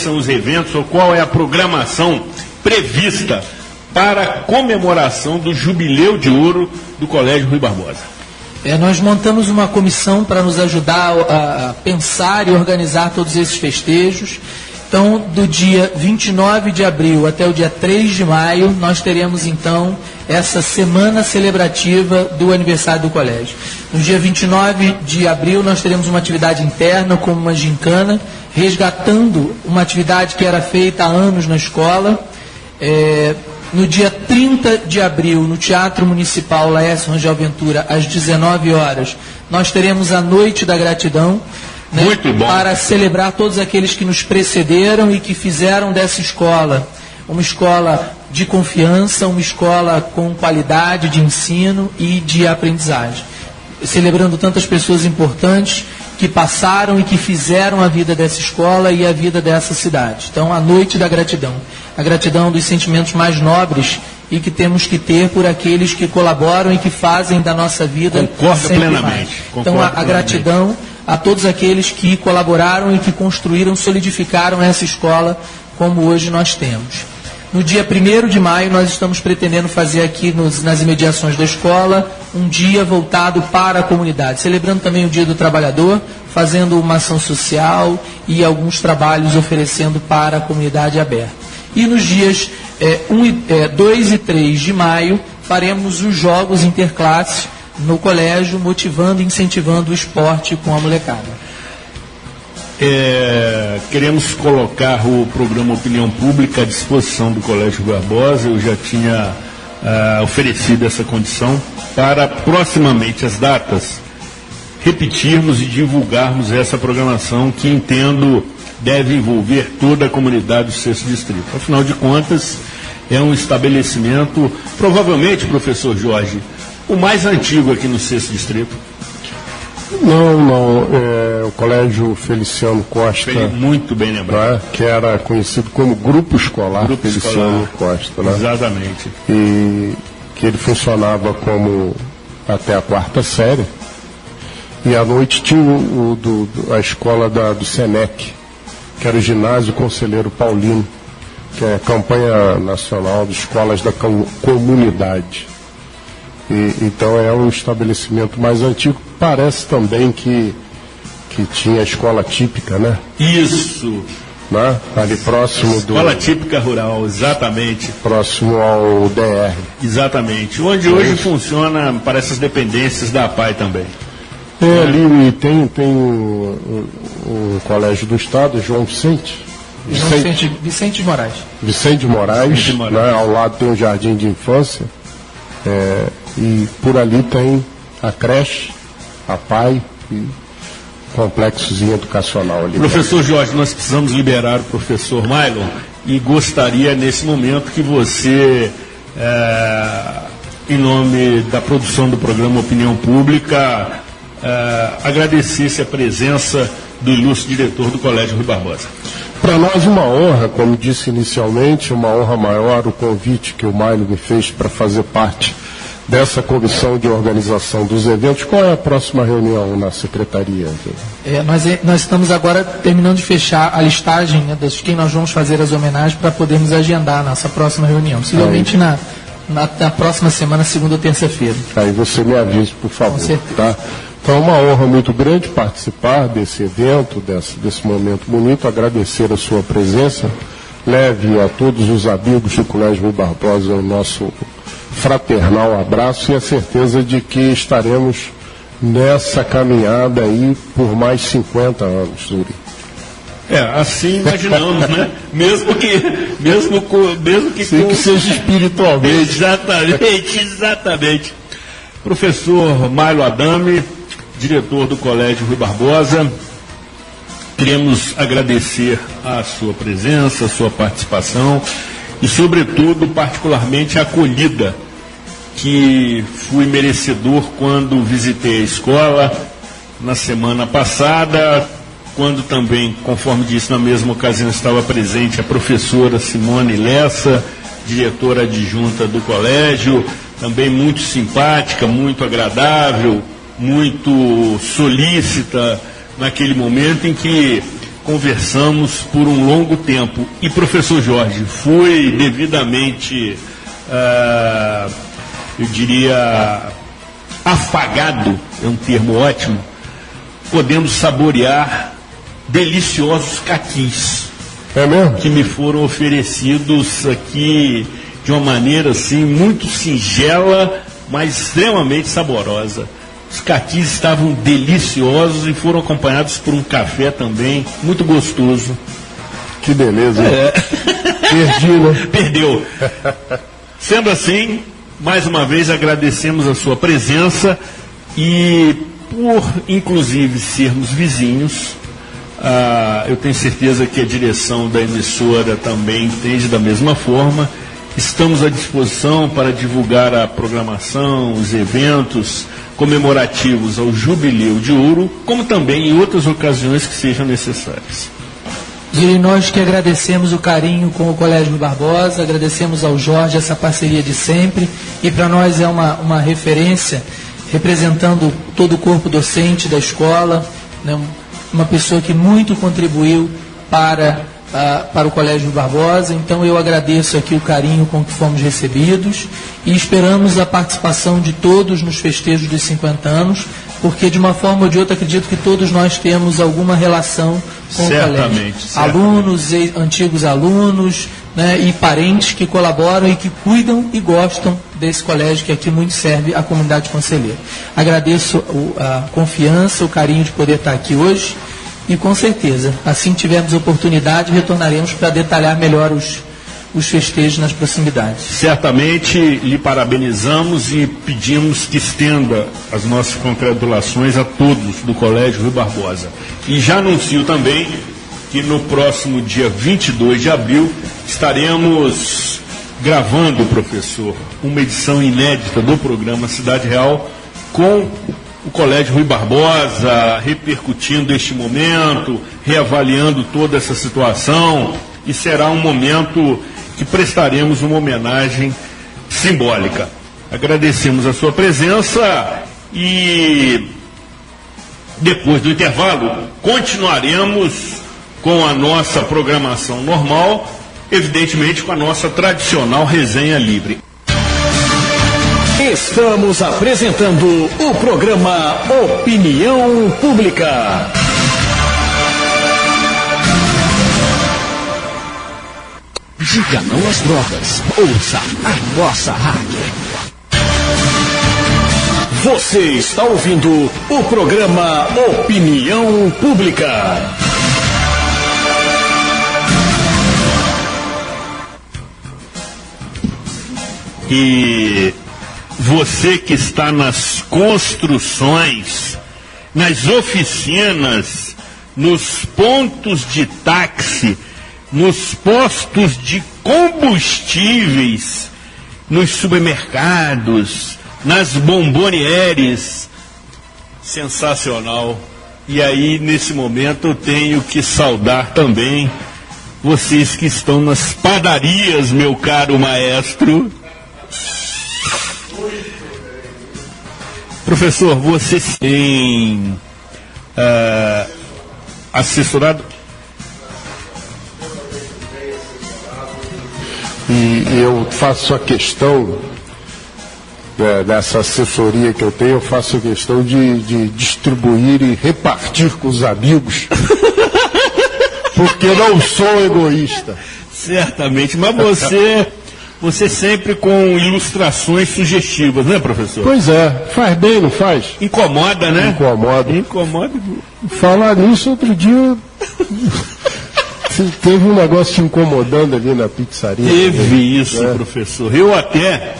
são os eventos, ou qual é a programação prevista para a comemoração do Jubileu de Ouro do Colégio Rui Barbosa?
Nós montamos uma comissão para nos ajudar a pensar e organizar todos esses festejos. Então, do dia 29 de abril até o dia 3 de maio, nós teremos, então, essa semana celebrativa do aniversário do colégio. No dia 29 de abril, nós teremos uma atividade interna, como uma gincana, resgatando uma atividade que era feita há anos na escola. No dia 30 de abril, no Teatro Municipal Laércio Rangel Ventura, às 19 horas, nós teremos a Noite da Gratidão, né,
muito bom,
para celebrar todos aqueles que nos precederam e que fizeram dessa escola uma escola de confiança, uma escola com qualidade de ensino e de aprendizagem. Celebrando tantas pessoas importantes que passaram e que fizeram a vida dessa escola e a vida dessa cidade. Então, a Noite da Gratidão. A gratidão dos sentimentos mais nobres e que temos que ter por aqueles que colaboram e que fazem da nossa vida
Concordo plenamente.
Então, a gratidão a todos aqueles que colaboraram e que construíram, solidificaram essa escola como hoje nós temos. No dia 1º de maio, nós estamos pretendendo fazer aqui nas imediações da escola um dia voltado para a comunidade, celebrando também o Dia do Trabalhador, fazendo uma ação social e alguns trabalhos oferecendo para a comunidade aberta. E nos dias 2 e 3 de maio, faremos os jogos interclasses no colégio, motivando e incentivando o esporte com a molecada.
Queremos colocar o programa Opinião Pública à disposição do Colégio Barbosa. Eu já tinha oferecido essa condição para proximamente as datas repetirmos e divulgarmos essa programação, que entendo deve envolver toda a comunidade do 6º Distrito. Afinal de contas, é um estabelecimento, provavelmente, professor Jorge, o mais antigo aqui no 6º Distrito.
Não, o Colégio Feliciano Costa,
muito bem lembrado,
né, que era conhecido como Grupo Escolar Feliciano Costa, né?
Exatamente.
E que ele funcionava como até a 4ª série, e à noite tinha a escola do Senec, que era o Ginásio Conselheiro Paulino, que é a campanha nacional de escolas da comunidade. Então é um estabelecimento mais antigo. Parece também que tinha a escola típica, né?
Isso.
Né? Ali próximo
Escola típica rural, exatamente.
Próximo ao DR.
Exatamente. Onde hoje funciona para essas dependências da APAI também.
Ali tem o Colégio do Estado, João Vicente.
Vicente de Moraes.
Vicente de Moraes. Né? Ao lado tem um jardim de infância. E por ali tem a creche, a PAI e complexozinho educacional ali.
Professor Jorge, nós precisamos liberar o professor Mylon e gostaria nesse momento que você, em nome da produção do programa Opinião Pública, agradecesse a presença do ilustre diretor do Colégio Rui Barbosa.
Para nós uma honra, como disse inicialmente, uma honra maior o convite que o Mailo me fez para fazer parte dessa comissão de organização dos eventos. Qual é a próxima reunião na secretaria?
Nós estamos agora terminando de fechar a listagem, né, de quem nós vamos fazer as homenagens para podermos agendar a nossa próxima reunião, possivelmente na próxima semana, segunda ou terça-feira.
Aí você me avise, por favor.
Com certeza.
Tá? Então é uma honra muito grande participar desse evento, desse momento bonito, agradecer a sua presença, leve a todos os amigos do Colégio Rui Barbosa o nosso fraternal abraço e a certeza de que estaremos nessa caminhada aí por mais 50 anos, Zuri.
Assim imaginamos, né? Mesmo que
que seja espiritualmente.
Exatamente. Professor Mailo Adame, diretor do Colégio Rui Barbosa, queremos agradecer a sua presença, a sua participação e, sobretudo, particularmente a acolhida que fui merecedor quando visitei a escola na semana passada, quando também, conforme disse, na mesma ocasião estava presente a professora Simone Lessa, diretora adjunta do colégio, também muito simpática, muito agradável, muito solícita naquele momento em que conversamos por um longo tempo. E, professor Jorge, fui devidamente, eu diria, afagado, é um termo ótimo, podendo saborear deliciosos caquis.
É mesmo?
Que me foram oferecidos aqui de uma maneira assim muito singela, mas extremamente saborosa. Os caquis estavam deliciosos e foram acompanhados por um café também muito gostoso.
Que beleza. Perdi, né?
Perdeu. Sendo assim, mais uma vez agradecemos a sua presença e por inclusive sermos vizinhos, eu tenho certeza que a direção da emissora também entende da mesma forma. Estamos à disposição para divulgar a programação, os eventos comemorativos ao Jubileu de Ouro, como também em outras ocasiões que sejam necessárias.
E nós que agradecemos o carinho com o Colégio Rui Barbosa, agradecemos ao Jorge essa parceria de sempre, e para nós é uma referência, representando todo o corpo docente da escola, né, uma pessoa que muito contribuiu para o Colégio Rui Barbosa. Então eu agradeço aqui o carinho com que fomos recebidos e esperamos a participação de todos nos festejos dos 50 anos, porque de uma forma ou de outra acredito que todos nós temos alguma relação com o colégio. Alunos, antigos alunos, né, e parentes que colaboram e que cuidam e gostam desse colégio que aqui muito serve à comunidade conselheira. Agradeço a confiança, o carinho de poder estar aqui hoje. E com certeza, assim que tivermos oportunidade, retornaremos para detalhar melhor os festejos nas proximidades.
Certamente lhe parabenizamos e pedimos que estenda as nossas congratulações a todos do Colégio Rui Barbosa. E já anuncio também que no próximo dia 22 de abril estaremos gravando, professor, uma edição inédita do programa Cidade Real com o Colégio Rui Barbosa, repercutindo este momento, reavaliando toda essa situação, e será um momento que prestaremos uma homenagem simbólica. Agradecemos a sua presença e depois do intervalo continuaremos com a nossa programação normal, evidentemente com a nossa tradicional resenha livre.
Estamos apresentando o programa Opinião Pública. Diga não às drogas. Ouça a nossa rádio. Você está ouvindo o programa Opinião Pública.
E você que está nas construções, nas oficinas, nos pontos de táxi, nos postos de combustíveis, nos supermercados, nas bombonieres, Sensacional. E aí, nesse momento, eu tenho que saudar também vocês que estão nas padarias, meu caro maestro. Professor, você tem assessorado?
E eu faço a questão, dessa assessoria que eu tenho, eu faço a questão de distribuir e repartir com os amigos, porque não sou egoísta.
Certamente, mas você sempre com ilustrações sugestivas, né, professor?
Pois é, faz bem, não faz?
Incomoda, né?
Incomoda. Falar nisso, outro dia teve um negócio te incomodando ali na pizzaria.
Teve isso, professor. Eu até,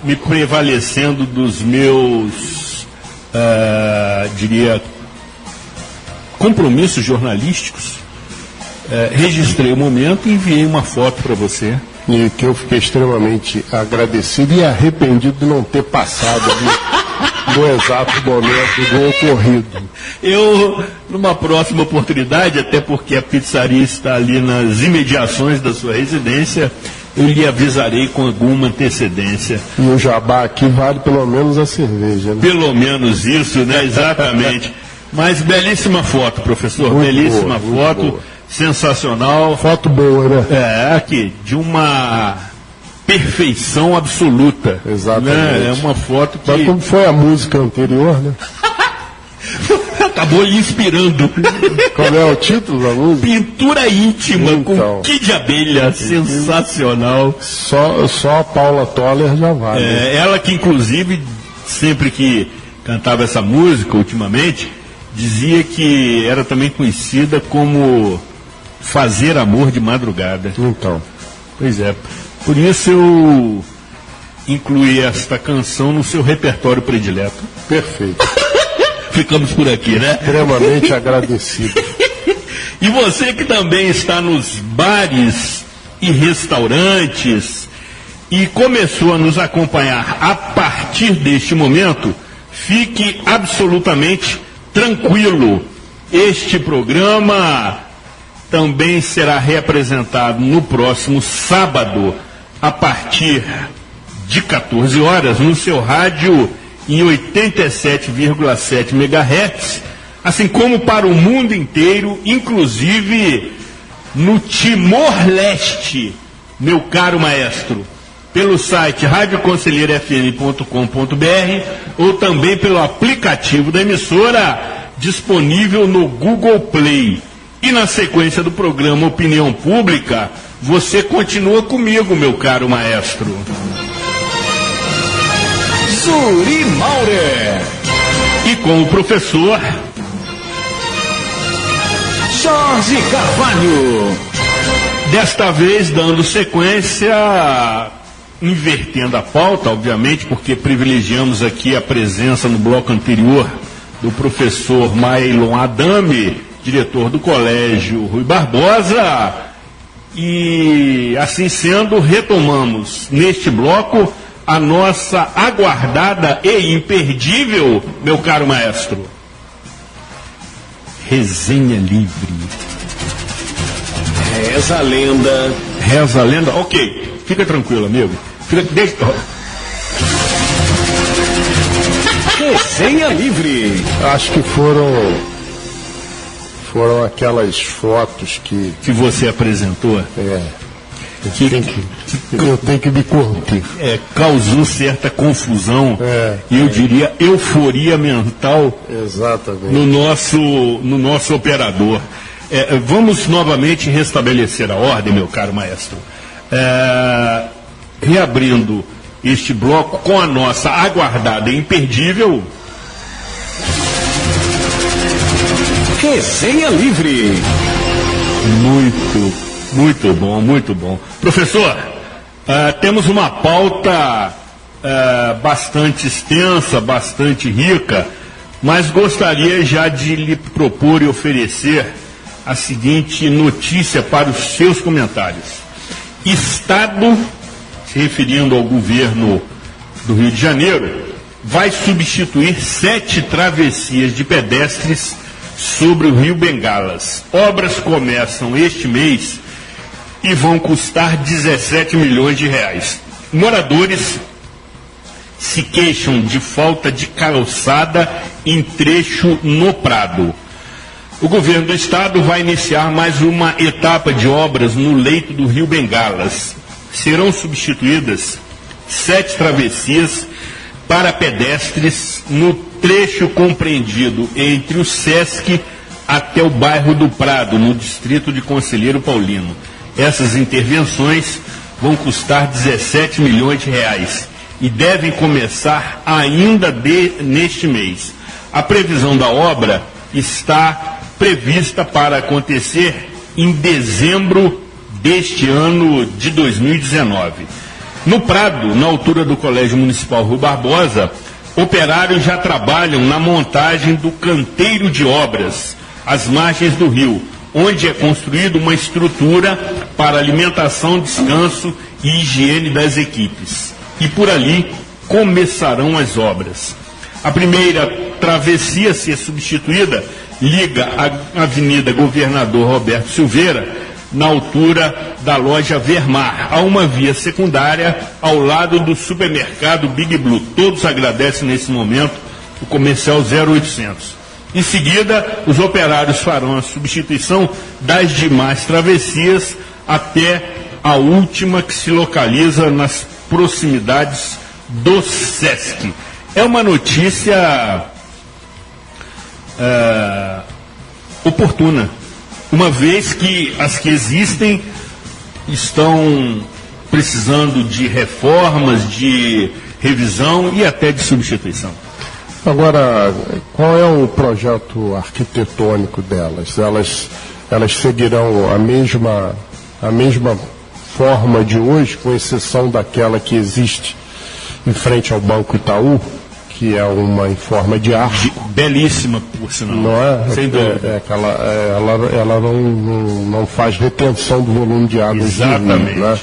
me prevalecendo dos meus, diria, compromissos jornalísticos, registrei o momento e enviei uma foto para você.
E que eu fiquei extremamente agradecido e arrependido de não ter passado ali no exato momento do ocorrido.
Eu, numa próxima oportunidade, até porque a pizzaria está ali nas imediações da sua residência, eu lhe avisarei com alguma antecedência.
E o jabá aqui vale pelo menos a cerveja, né?
Pelo menos isso, né? Exatamente. Mas belíssima foto, professor.
Muito
belíssima
boa,
foto.
boa.
Sensacional.
Foto boa, né?
Aqui, de uma perfeição absoluta.
Exatamente.
Né? É uma foto que...
Mas como foi a música anterior, né?
Acabou lhe inspirando.
Qual é o título da música?
Pintura íntima,
então,
com Kid de Abelha, sensacional.
Só a Paula Toller já vale.
Ela que, inclusive, sempre que cantava essa música, ultimamente, dizia que era também conhecida como Fazer Amor de Madrugada.
Então.
Pois é. Por isso eu incluí esta canção no seu repertório predileto.
Perfeito.
Ficamos por aqui, né?
Extremamente agradecido.
E você que também está nos bares e restaurantes e começou a nos acompanhar a partir deste momento, fique absolutamente tranquilo. Este programa também será reapresentado no próximo sábado, a partir de 14 horas, no seu rádio em 87,7 MHz, assim como para o mundo inteiro, inclusive no Timor-Leste, meu caro maestro, pelo site radioconselheirofm.com.br ou também pelo aplicativo da emissora, disponível no Google Play. E na sequência do programa Opinião Pública, você continua comigo, meu caro maestro.
Zuri Maurer.
E com o professor
Jorge Carvalho.
Desta vez dando sequência, invertendo a pauta, obviamente, porque privilegiamos aqui a presença no bloco anterior do professor Mailon Adame, diretor do Colégio Rui Barbosa, e assim sendo, retomamos neste bloco a nossa aguardada e imperdível, meu caro maestro, Resenha Livre.
Reza a lenda.
Reza a lenda? Ok, fica tranquilo, amigo.
Resenha Livre.
Acho que foram aquelas fotos que
você apresentou.
Eu tenho que me corromper.
Causou certa confusão, e eu diria euforia mental.
Exatamente.
no nosso operador. Vamos novamente restabelecer a ordem, meu caro maestro. Reabrindo este bloco com a nossa aguardada e imperdível
Resenha Livre.
Muito bom, muito bom. Professor, temos uma pauta bastante extensa, bastante rica, mas gostaria já de lhe propor e oferecer a seguinte notícia para os seus comentários. Estado, se referindo ao governo do Rio de Janeiro, vai substituir 7 travessias de pedestres sobre o Rio Bengalas. Obras começam este mês e vão custar 17 milhões de reais. Moradores se queixam de falta de calçada em trecho no Prado. O governo do estado vai iniciar mais uma etapa de obras no leito do Rio Bengalas. Serão substituídas 7 travessias para pedestres no trecho compreendido entre o Sesc até o bairro do Prado, no distrito de Conselheiro Paulino. Essas intervenções vão custar 17 milhões de reais e devem começar ainda neste mês. A previsão da obra está prevista para acontecer em dezembro deste ano de 2019. No Prado, na altura do Colégio Municipal Rui Barbosa, operários já trabalham na montagem do canteiro de obras às margens do rio, onde é construída uma estrutura para alimentação, descanso e higiene das equipes. E por ali começarão as obras. A primeira travessia a ser substituída liga a Avenida Governador Roberto Silveira, na altura da loja Vermar, a uma via secundária ao lado do supermercado Big Blue. Todos agradecem nesse momento o comercial 0800. Em seguida, os operários farão a substituição das demais travessias até a última, que se localiza nas proximidades do Sesc. É uma notícia oportuna, uma vez que as que existem estão precisando de reformas, de revisão e até de substituição.
Agora, qual é o projeto arquitetônico delas? Elas seguirão a mesma forma de hoje, com exceção daquela que existe em frente ao Banco Itaú, que é uma em forma de arco.
Belíssima, por sinal.
Não é?
Sem dúvida.
Ela não faz retenção do volume de água.
Exatamente.
Rio, né?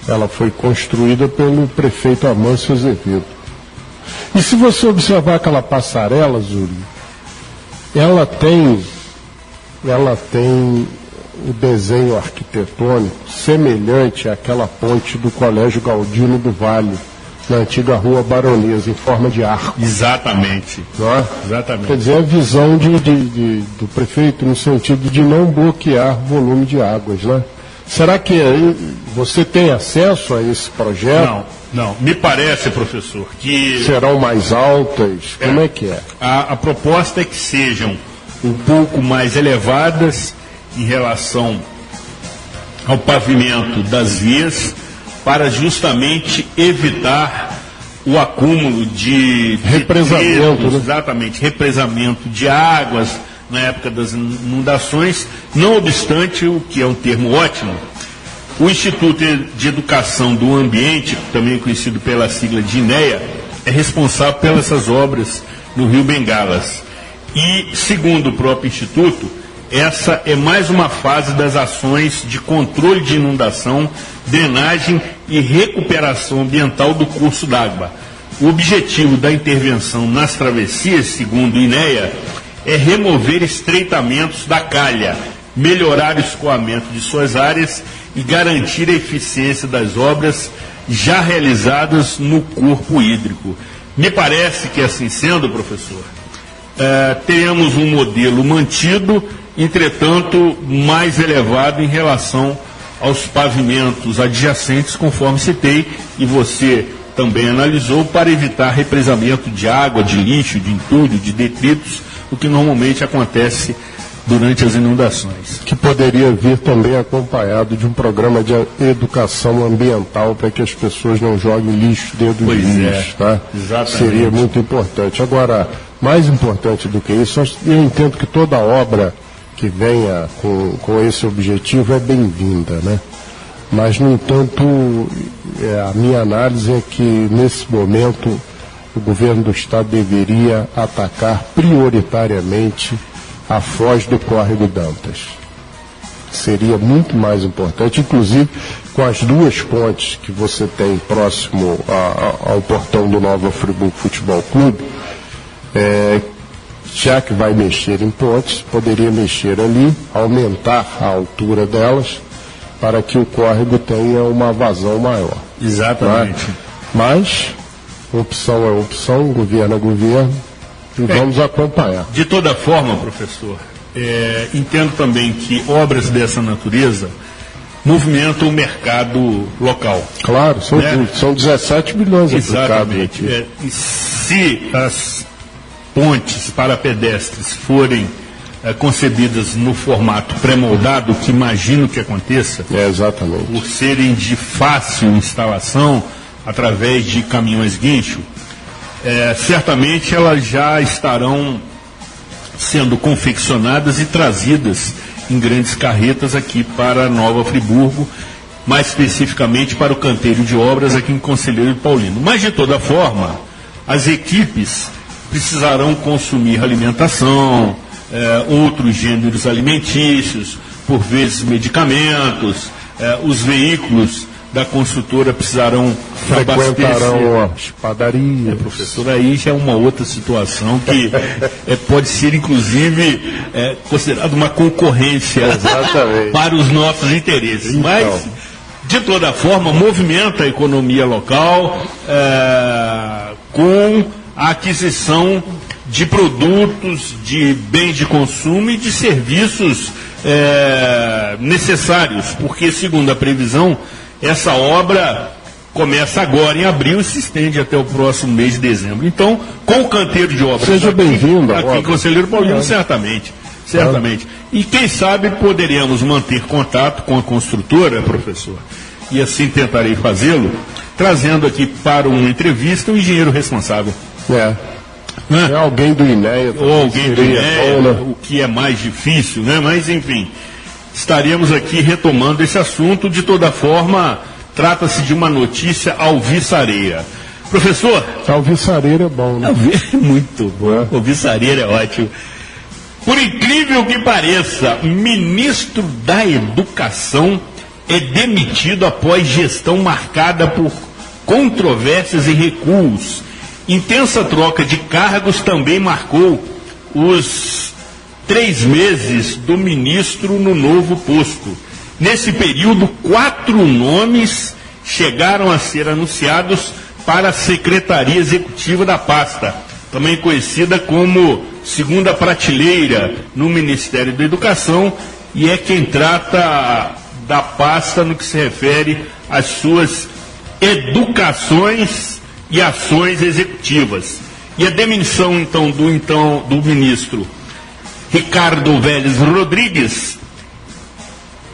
Ela foi construída pelo prefeito Amâncio Azevedo. E se você observar aquela passarela, Zuri, ela tem o desenho arquitetônico semelhante àquela ponte do Colégio Galdino do Vale, na antiga Rua Baronesa, em forma de arco.
Exatamente.
Não é?
Exatamente.
Quer dizer, a visão do prefeito no sentido de não bloquear o volume de águas, né? Será que você tem acesso a esse projeto?
Não. Me parece, professor, que...
Serão mais altas? Como é que é?
A proposta é que sejam um pouco mais elevadas em relação ao pavimento das vias, para justamente evitar o acúmulo de
represamento, né?
Exatamente, represamento de águas na época das inundações. Não obstante, o que é um termo ótimo, o Instituto de Educação do Ambiente, também conhecido pela sigla de INEA, é responsável pelas essas obras no Rio Bengalas. E, segundo o próprio Instituto, essa é mais uma fase das ações de controle de inundação, drenagem e recuperação ambiental do curso d'água. O objetivo da intervenção nas travessias, segundo o INEA, é remover estreitamentos da calha, melhorar o escoamento de suas áreas e garantir a eficiência das obras já realizadas no corpo hídrico. Me parece que, assim sendo, professor, teremos um modelo mantido, entretanto, mais elevado em relação aos pavimentos adjacentes, conforme citei, e você também analisou, para evitar represamento de água, de lixo, de entulho, de detritos, o que normalmente acontece durante as inundações.
Que poderia vir também acompanhado de um programa de educação ambiental para que as pessoas não joguem lixo dentro do lixo, tá?
Exatamente.
Seria muito importante. Agora, mais importante do que isso, eu entendo que toda obra que venha com esse objetivo é bem-vinda, né? Mas, no entanto, a minha análise é que, nesse momento, o governo do Estado deveria atacar prioritariamente a foz do córrego Dantas. Seria muito mais importante, inclusive com as duas pontes que você tem próximo ao portão do Nova Friburgo Futebol Clube, já que vai mexer em pontes, poderia mexer ali, aumentar a altura delas, para que o córrego tenha uma vazão maior.
Exatamente.
Mas, opção é opção, governo é governo, e vamos acompanhar.
De toda forma, professor, entendo também que obras dessa natureza movimentam o mercado local.
Claro, são 17 bilhões aplicados aqui.
E se as pontes para pedestres forem concebidas no formato pré-moldado, que imagino que aconteça,
exatamente,
por serem de fácil instalação através de caminhões guincho, certamente elas já estarão sendo confeccionadas e trazidas em grandes carretas aqui para Nova Friburgo, mais especificamente para o canteiro de obras aqui em Conselheiro Paulino. Mas, de toda forma, as equipes precisarão consumir alimentação, outros gêneros alimentícios, por vezes medicamentos, os veículos da construtora precisarão
frequentarão as padarias.
Professor, aí já é uma outra situação que pode ser, inclusive, considerada uma concorrência para os nossos interesses. Então. Mas, de toda forma, movimenta a economia local com a aquisição de produtos, de bens de consumo e de serviços necessários, porque, segundo a previsão, essa obra começa agora em abril e se estende até o próximo mês de dezembro. Então, com o canteiro de obras
seja bem-vindo
aqui em Conselheiro Paulino, certamente. E quem sabe poderemos manter contato com a construtora, professor, e assim tentarei fazê-lo, trazendo aqui para uma entrevista o engenheiro responsável.
Alguém do INEA.
Ou alguém do INEA, o que é mais difícil, né? Mas, enfim, estaremos aqui retomando esse assunto. De toda forma, trata-se de uma notícia alvissareira. Professor?
Alvissareira é bom, né?
Muito bom. Alvissareira é ótimo. Por incrível que pareça, ministro da Educação é demitido após gestão marcada por controvérsias e recuos. Intensa troca de cargos também marcou os 3 meses do ministro no novo posto. Nesse período, 4 nomes chegaram a ser anunciados para a Secretaria Executiva da pasta, também conhecida como segunda prateleira no Ministério da Educação, e é quem trata da pasta no que se refere às suas educações e ações executivas. E a demissão, do ministro Ricardo Vélez Rodrigues,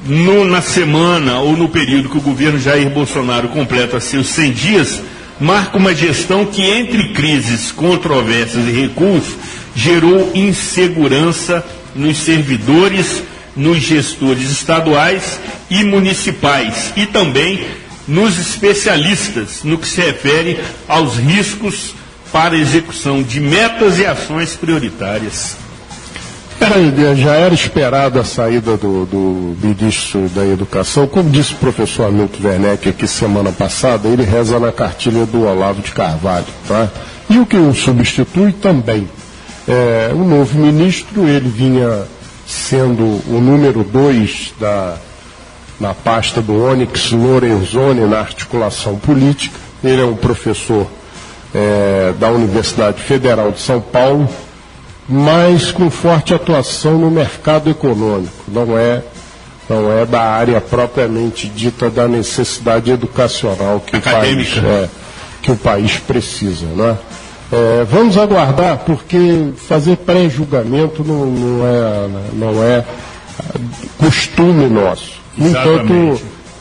na semana ou no período que o governo Jair Bolsonaro completa seus 100 dias, marca uma gestão que, entre crises, controvérsias e recuos, gerou insegurança nos servidores, nos gestores estaduais e municipais, e também nos especialistas, no que se refere aos riscos para a execução de metas e ações prioritárias.
Já era esperada a saída do ministro da Educação. Como disse o professor Hamilton Werneck aqui semana passada, ele reza na cartilha do Olavo de Carvalho. Tá? E o que o substitui também. O novo ministro, ele vinha sendo o número 2 na pasta do Onyx Lorenzoni, na articulação política. Ele é um professor da Universidade Federal de São Paulo, mas com forte atuação no mercado econômico. Não é da área propriamente dita da necessidade educacional que o país precisa. Né? Vamos aguardar, porque fazer pré-julgamento não é costume nosso.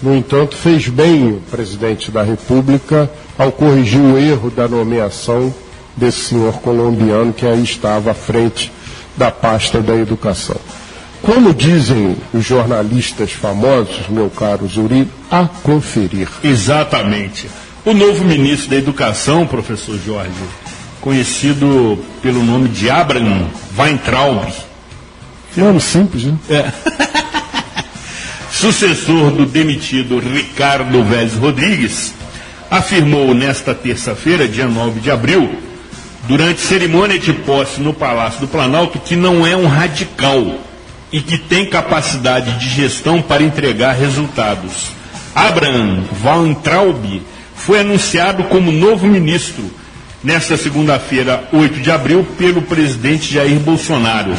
No entanto, fez bem o presidente da República ao corrigir o erro da nomeação desse senhor colombiano que aí estava à frente da pasta da educação. Como dizem os jornalistas famosos, meu caro Zuri, a conferir.
Exatamente. O novo ministro da Educação, professor Jorge, conhecido pelo nome de Abraham Weintraub.
Nome simples, né?
sucessor do demitido Ricardo Vélez Rodrigues, afirmou nesta terça-feira, dia 9 de abril, durante cerimônia de posse no Palácio do Planalto, que não é um radical e que tem capacidade de gestão para entregar resultados. Abraham Weintraub foi anunciado como novo ministro nesta segunda-feira, 8 de abril, pelo presidente Jair Bolsonaro,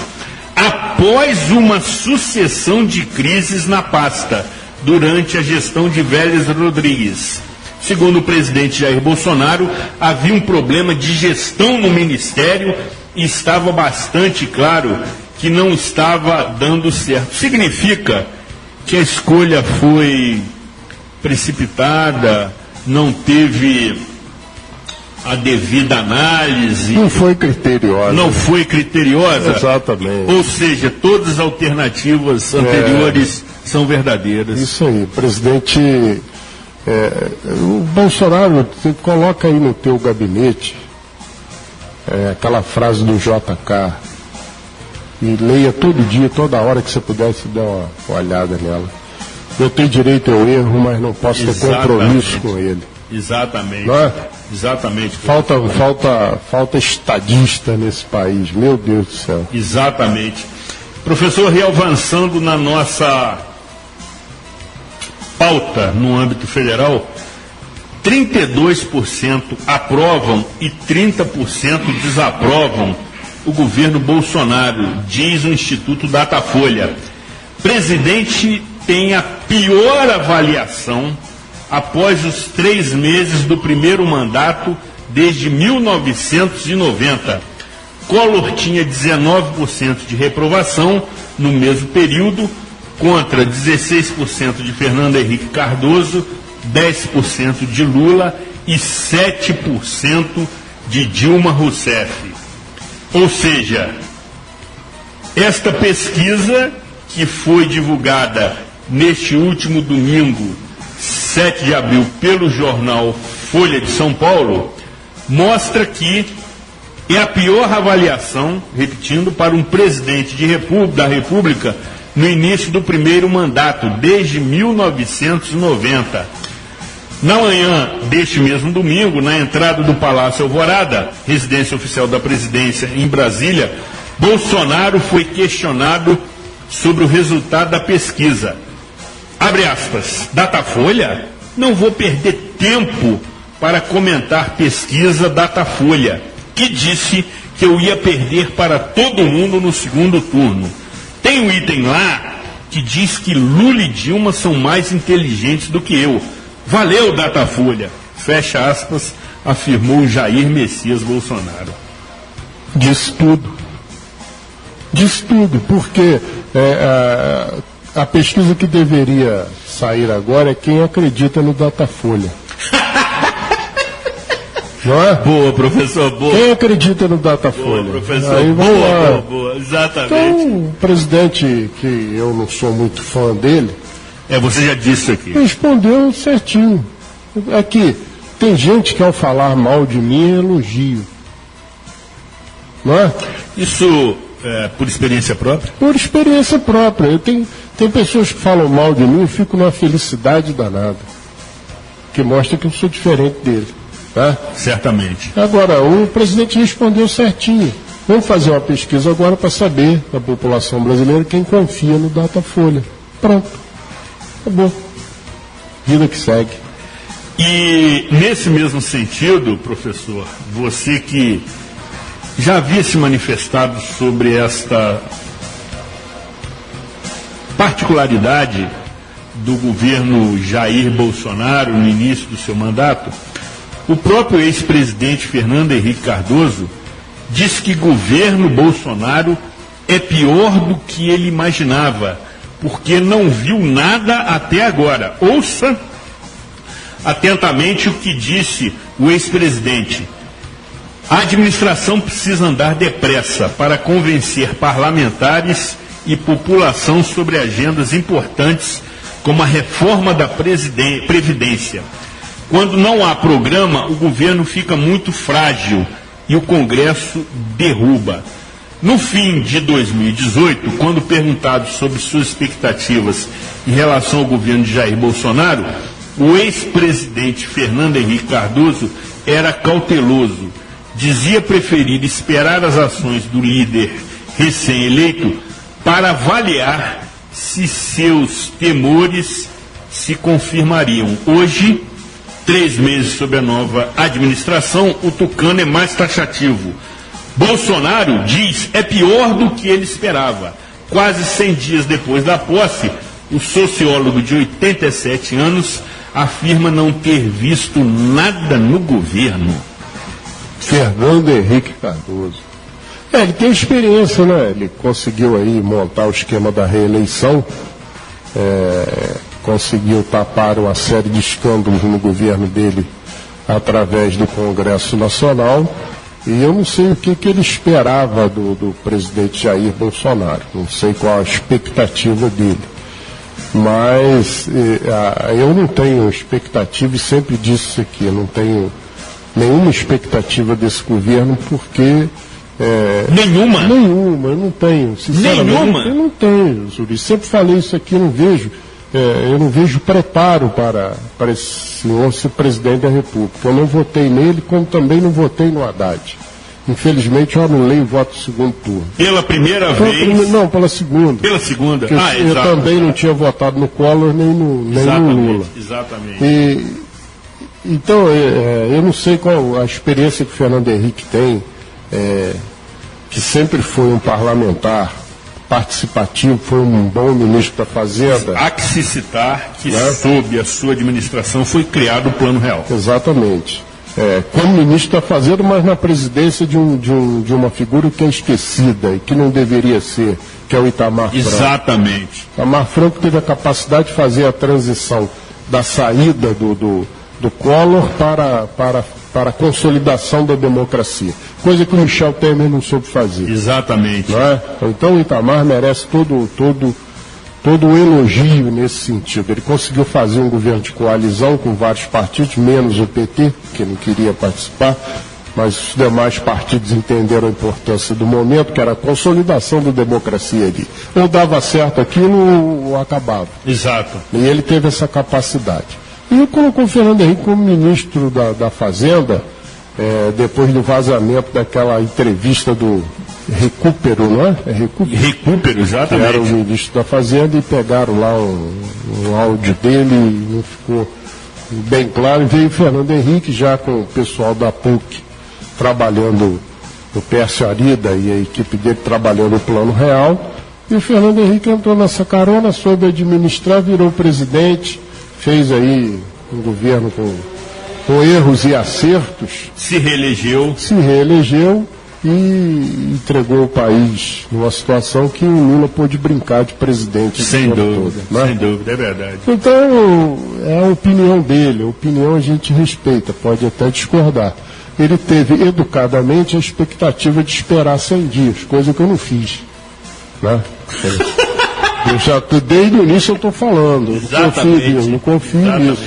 após uma sucessão de crises na pasta durante a gestão de Vélez Rodrigues. Segundo o presidente Jair Bolsonaro, havia um problema de gestão no ministério e estava bastante claro que não estava dando certo. Significa que a escolha foi precipitada, não teve a devida análise.
Não foi criteriosa.
Não foi criteriosa?
Exatamente.
Ou seja, todas as alternativas anteriores são verdadeiras.
Isso aí, presidente. O Bolsonaro, você coloca aí no teu gabinete aquela frase do JK e leia todo dia, toda hora que você pudesse dar uma olhada nela. Eu tenho direito ao erro, mas não posso ter compromisso com ele.
Exatamente.
Não é?
Exatamente.
Falta estadista nesse país, meu Deus do céu.
Exatamente. Professor, reavançando na nossa pauta no âmbito federal, 32% aprovam e 30% desaprovam o governo Bolsonaro, diz o Instituto Datafolha. Presidente tem a pior avaliação após os 3 meses do primeiro mandato desde 1990. Collor tinha 19% de reprovação no mesmo período, contra 16% de Fernando Henrique Cardoso, 10% de Lula e 7% de Dilma Rousseff. Ou seja, esta pesquisa, que foi divulgada neste último domingo, 7 de abril, pelo jornal Folha de São Paulo, mostra que é a pior avaliação, repetindo, para um presidente da República no início do primeiro mandato, desde 1990. Na manhã deste mesmo domingo, na entrada do Palácio Alvorada, residência oficial da presidência em Brasília, Bolsonaro foi questionado sobre o resultado da pesquisa. Abre aspas, Datafolha? Não vou perder tempo para comentar pesquisa Datafolha, que disse que eu ia perder para todo mundo no segundo turno. Tem um item lá que diz que Lula e Dilma são mais inteligentes do que eu. Valeu, Datafolha. Fecha aspas, afirmou Jair Messias Bolsonaro.
Diz tudo. Diz tudo, porque a pesquisa que deveria sair agora é quem acredita no Datafolha. Não é?
Boa, professor, boa.
Quem acredita no Datafolha?
Boa, professor, aí, boa, exatamente.
Então, o presidente, que eu não sou muito fã dele...
você já disse isso aqui.
Respondeu certinho. Aqui, tem gente que ao falar mal de mim, elogio. Não é?
Isso por experiência própria?
Por experiência própria. Tem pessoas que falam mal de mim e fico numa felicidade danada. Que mostra que eu sou diferente dele. Tá?
Certamente.
Agora, o presidente respondeu certinho. Vamos fazer uma pesquisa agora para saber da população brasileira quem confia no Datafolha. Pronto. Acabou. Vida que segue.
E nesse mesmo sentido, professor, você que já havia se manifestado sobre esta particularidade do governo Jair Bolsonaro no início do seu mandato, o próprio ex-presidente Fernando Henrique Cardoso disse que o governo Bolsonaro é pior do que ele imaginava, porque não viu nada até agora. Ouça atentamente o que disse o ex-presidente. A administração precisa andar depressa para convencer parlamentares e população sobre agendas importantes, como a reforma da Previdência. Quando não há programa, o governo fica muito frágil e o Congresso derruba. No fim de 2018, quando perguntado sobre suas expectativas em relação ao governo de Jair Bolsonaro, o ex-presidente Fernando Henrique Cardoso era cauteloso. Dizia preferir esperar as ações do líder recém-eleito para avaliar se seus temores se confirmariam. Hoje, 3 meses sob a nova administração, o tucano é mais taxativo. Bolsonaro diz é pior do que ele esperava. Quase 100 dias depois da posse, o sociólogo de 87 anos afirma não ter visto nada no governo.
Fernando Henrique Cardoso. Ele tem experiência, né? Ele conseguiu aí montar o esquema da reeleição, conseguiu tapar uma série de escândalos no governo dele através do Congresso Nacional. E eu não sei o que ele esperava do presidente Jair Bolsonaro, não sei qual a expectativa dele. Mas eu não tenho expectativa, e sempre disse isso aqui, eu não tenho nenhuma expectativa desse governo, porque...
Nenhuma?
Nenhuma, eu não tenho. Sinceramente,
nenhuma?
Eu não tenho, Zuri. Sempre falei isso aqui, eu não vejo preparo para esse senhor ser presidente da República. Eu não votei nele, como também não votei no Haddad. Infelizmente, eu anulei o voto do segundo turno.
Pela primeira vez?
Não, pela segunda.
Pela segunda?
Eu também não tinha votado no Collor nem no Lula.
Exatamente.
Então, eu não sei qual a experiência que o Fernando Henrique tem, que sempre foi um parlamentar participativo, foi um bom ministro da Fazenda.
Há que se citar que sob a sua administração foi criado o Plano Real.
Exatamente. Como ministro da Fazenda, mas na presidência de uma figura que é esquecida e que não deveria ser, que é o Itamar Franco.
Exatamente.
Itamar Franco teve a capacidade de fazer a transição da saída do Collor para a consolidação da democracia, coisa que o Michel Temer não soube fazer.
Exatamente.
Não é? Então o Itamar merece todo o elogio nesse sentido. Ele conseguiu fazer um governo de coalizão com vários partidos, menos o PT, que não queria participar, mas os demais partidos entenderam a importância do momento, que era a consolidação da democracia ali. Ou dava certo aquilo ou acabava.
Exato.
E ele teve essa capacidade. E colocou o Fernando Henrique como ministro da Fazenda, depois do vazamento daquela entrevista do Recupero, não é?
Recupero, exatamente.
Que era o ministro da Fazenda, e pegaram lá um áudio dele e não ficou bem claro. E veio o Fernando Henrique já com o pessoal da PUC trabalhando, o Pércio Arida e a equipe dele trabalhando no Plano Real. E o Fernando Henrique entrou nessa carona, soube administrar, virou presidente. Fez aí um governo com erros e acertos.
Se reelegeu
e entregou o país numa situação que o Lula pôde brincar de presidente.
Sem dúvida, é verdade.
Então, é a opinião dele, a opinião a gente respeita, pode até discordar. Ele teve educadamente a expectativa de esperar 100 dias, coisa que eu não fiz. Né? Desde o início eu estou falando, não confio nisso.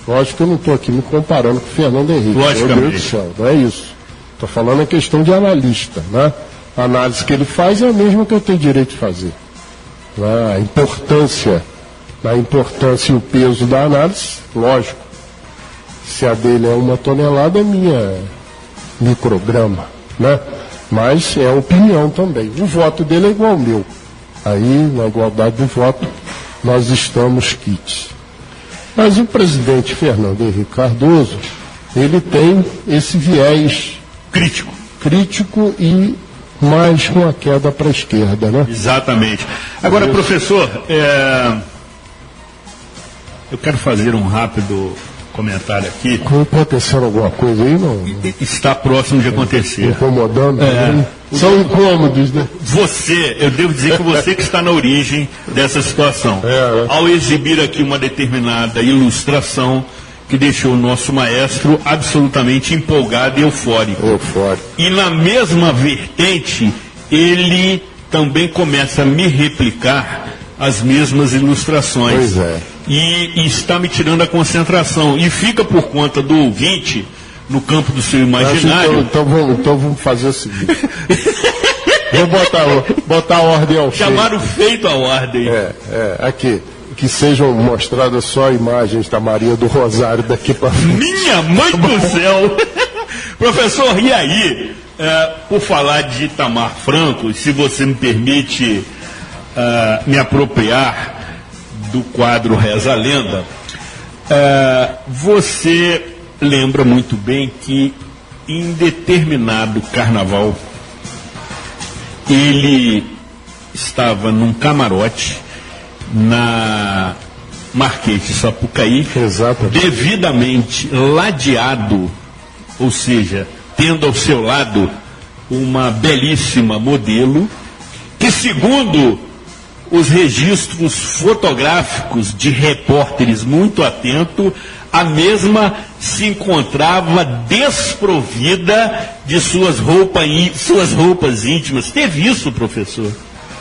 Lógico que eu não estou aqui me comparando com o Fernando Henrique.
Logicamente.
Meu Deus do céu, não é isso. Estou falando a questão de analista. Né? A análise que ele faz é a mesma que eu tenho direito de fazer. Né? A importância e o peso da análise, lógico. Se a dele é 1 tonelada, a minha é micrograma. Né? Mas é opinião também. O voto dele é igual ao meu. Aí, na igualdade do voto, nós estamos quites. Mas o presidente Fernando Henrique Cardoso, ele tem esse viés crítico e mais com a queda para a esquerda, né?
Exatamente. Agora, professor, eu quero fazer um rápido comentário aqui.
Aconteceu alguma coisa aí, não?
Está próximo de acontecer.
Incomodando? São incômodos, né?
Eu devo dizer que você que está na origem dessa situação. Ao exibir aqui uma determinada ilustração que deixou o nosso maestro absolutamente empolgado e eufórico. E na mesma vertente, ele também começa a me replicar as mesmas ilustrações.
Pois é.
E está me tirando a concentração. E fica por conta do ouvinte, no campo do seu imaginário.
Então vamos fazer o seguinte. Vou botar a ordem ao feito.
Chamaram feito a ordem.
Aqui. Que sejam mostradas só imagens da Maria do Rosário daqui para frente.
Minha mãe do céu! Professor, e aí, por falar de Itamar Franco, se você me permite me apropriar do quadro Reza a Lenda, você lembra muito bem que em determinado carnaval ele estava num camarote na Marquês de Sapucaí,
exatamente,
devidamente ladeado, ou seja, tendo ao seu lado uma belíssima modelo, que segundo os registros fotográficos de repórteres muito atentos, a mesma se encontrava desprovida de suas roupas íntimas. Teve isso, professor?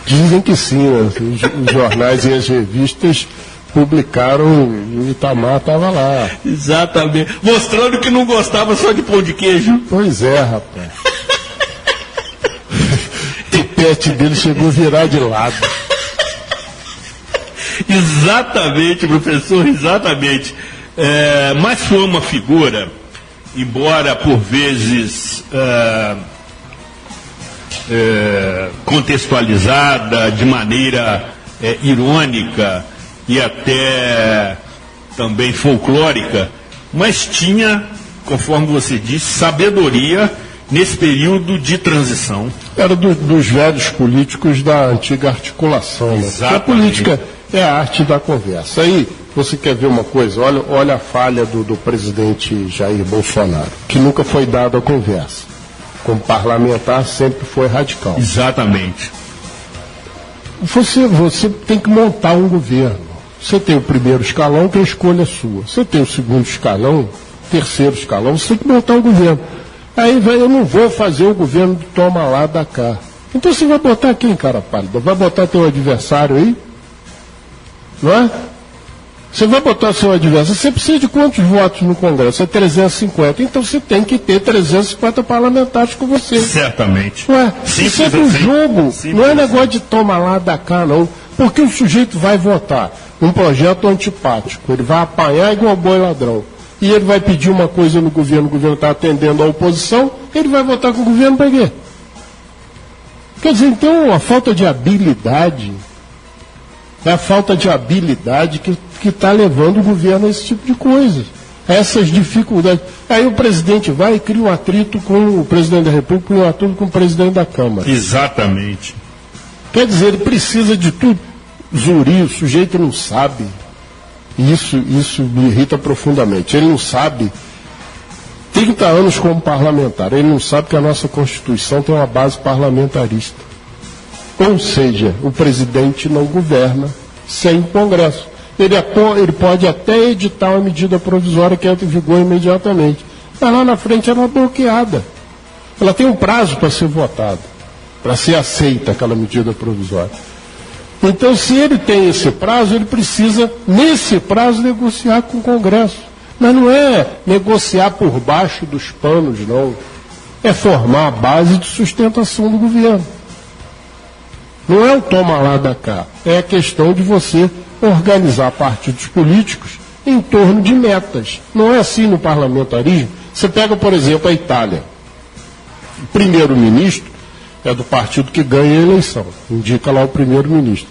Dizem que sim, né? Os jornais e as revistas publicaram e o Itamar estava lá.
Exatamente. Mostrando que não gostava só de pão de queijo.
Pois é, rapaz. O pet dele chegou a virar de lado.
Exatamente, professor, exatamente. Mas foi uma figura, embora por vezes contextualizada de maneira irônica e até também folclórica, mas tinha, conforme você disse, sabedoria nesse período de transição.
Era dos velhos políticos da antiga articulação, né? A política é a arte da conversa. Aí você quer ver uma coisa, olha a falha do presidente Jair Bolsonaro, que nunca foi dado a conversa. Como parlamentar sempre foi radical.
Exatamente.
Você tem que montar um governo. Você tem o primeiro escalão, que a escolha é sua. Você tem o segundo escalão, terceiro escalão, você tem que montar um governo. Aí eu não vou fazer o governo de toma lá da cá. Então você vai botar quem, cara pálida? Vai botar teu adversário aí? Não é? Você vai botar seu adversário. Você precisa de quantos votos no Congresso? É 350. Então você tem que ter 350 parlamentares com você.
Certamente.
Ué, isso é do jogo. Não é negócio de toma lá da cá, não. Porque o sujeito vai votar um projeto antipático. Ele vai apanhar igual boi ladrão. E ele vai pedir uma coisa no governo, o governo está atendendo a oposição, ele vai votar com o governo para quê? Quer dizer, então, a falta de habilidade, é a falta de habilidade que está levando o governo a esse tipo de coisa, a essas dificuldades. Aí o presidente vai e cria um atrito com o presidente da República, cria um atrito com o presidente da Câmara.
Exatamente.
Quer dizer, ele precisa de tudo. Zuri, o sujeito não sabe. Isso me irrita profundamente. Ele não sabe, 30 anos como parlamentar, ele não sabe que a nossa Constituição tem uma base parlamentarista. Ou seja, o presidente não governa sem Congresso. Ele pode até editar uma medida provisória que entra em vigor imediatamente. Mas lá na frente ela é bloqueada. Ela tem um prazo para ser votada, para ser aceita aquela medida provisória. Então, se ele tem esse prazo, ele precisa, nesse prazo, negociar com o Congresso. Mas não é negociar por baixo dos panos, não. É formar a base de sustentação do governo. Não é o toma lá da cá. É a questão de você organizar partidos políticos em torno de metas. Não é assim no parlamentarismo. Você pega, por exemplo, a Itália. O primeiro-ministro é do partido que ganha a eleição, indica lá o primeiro-ministro.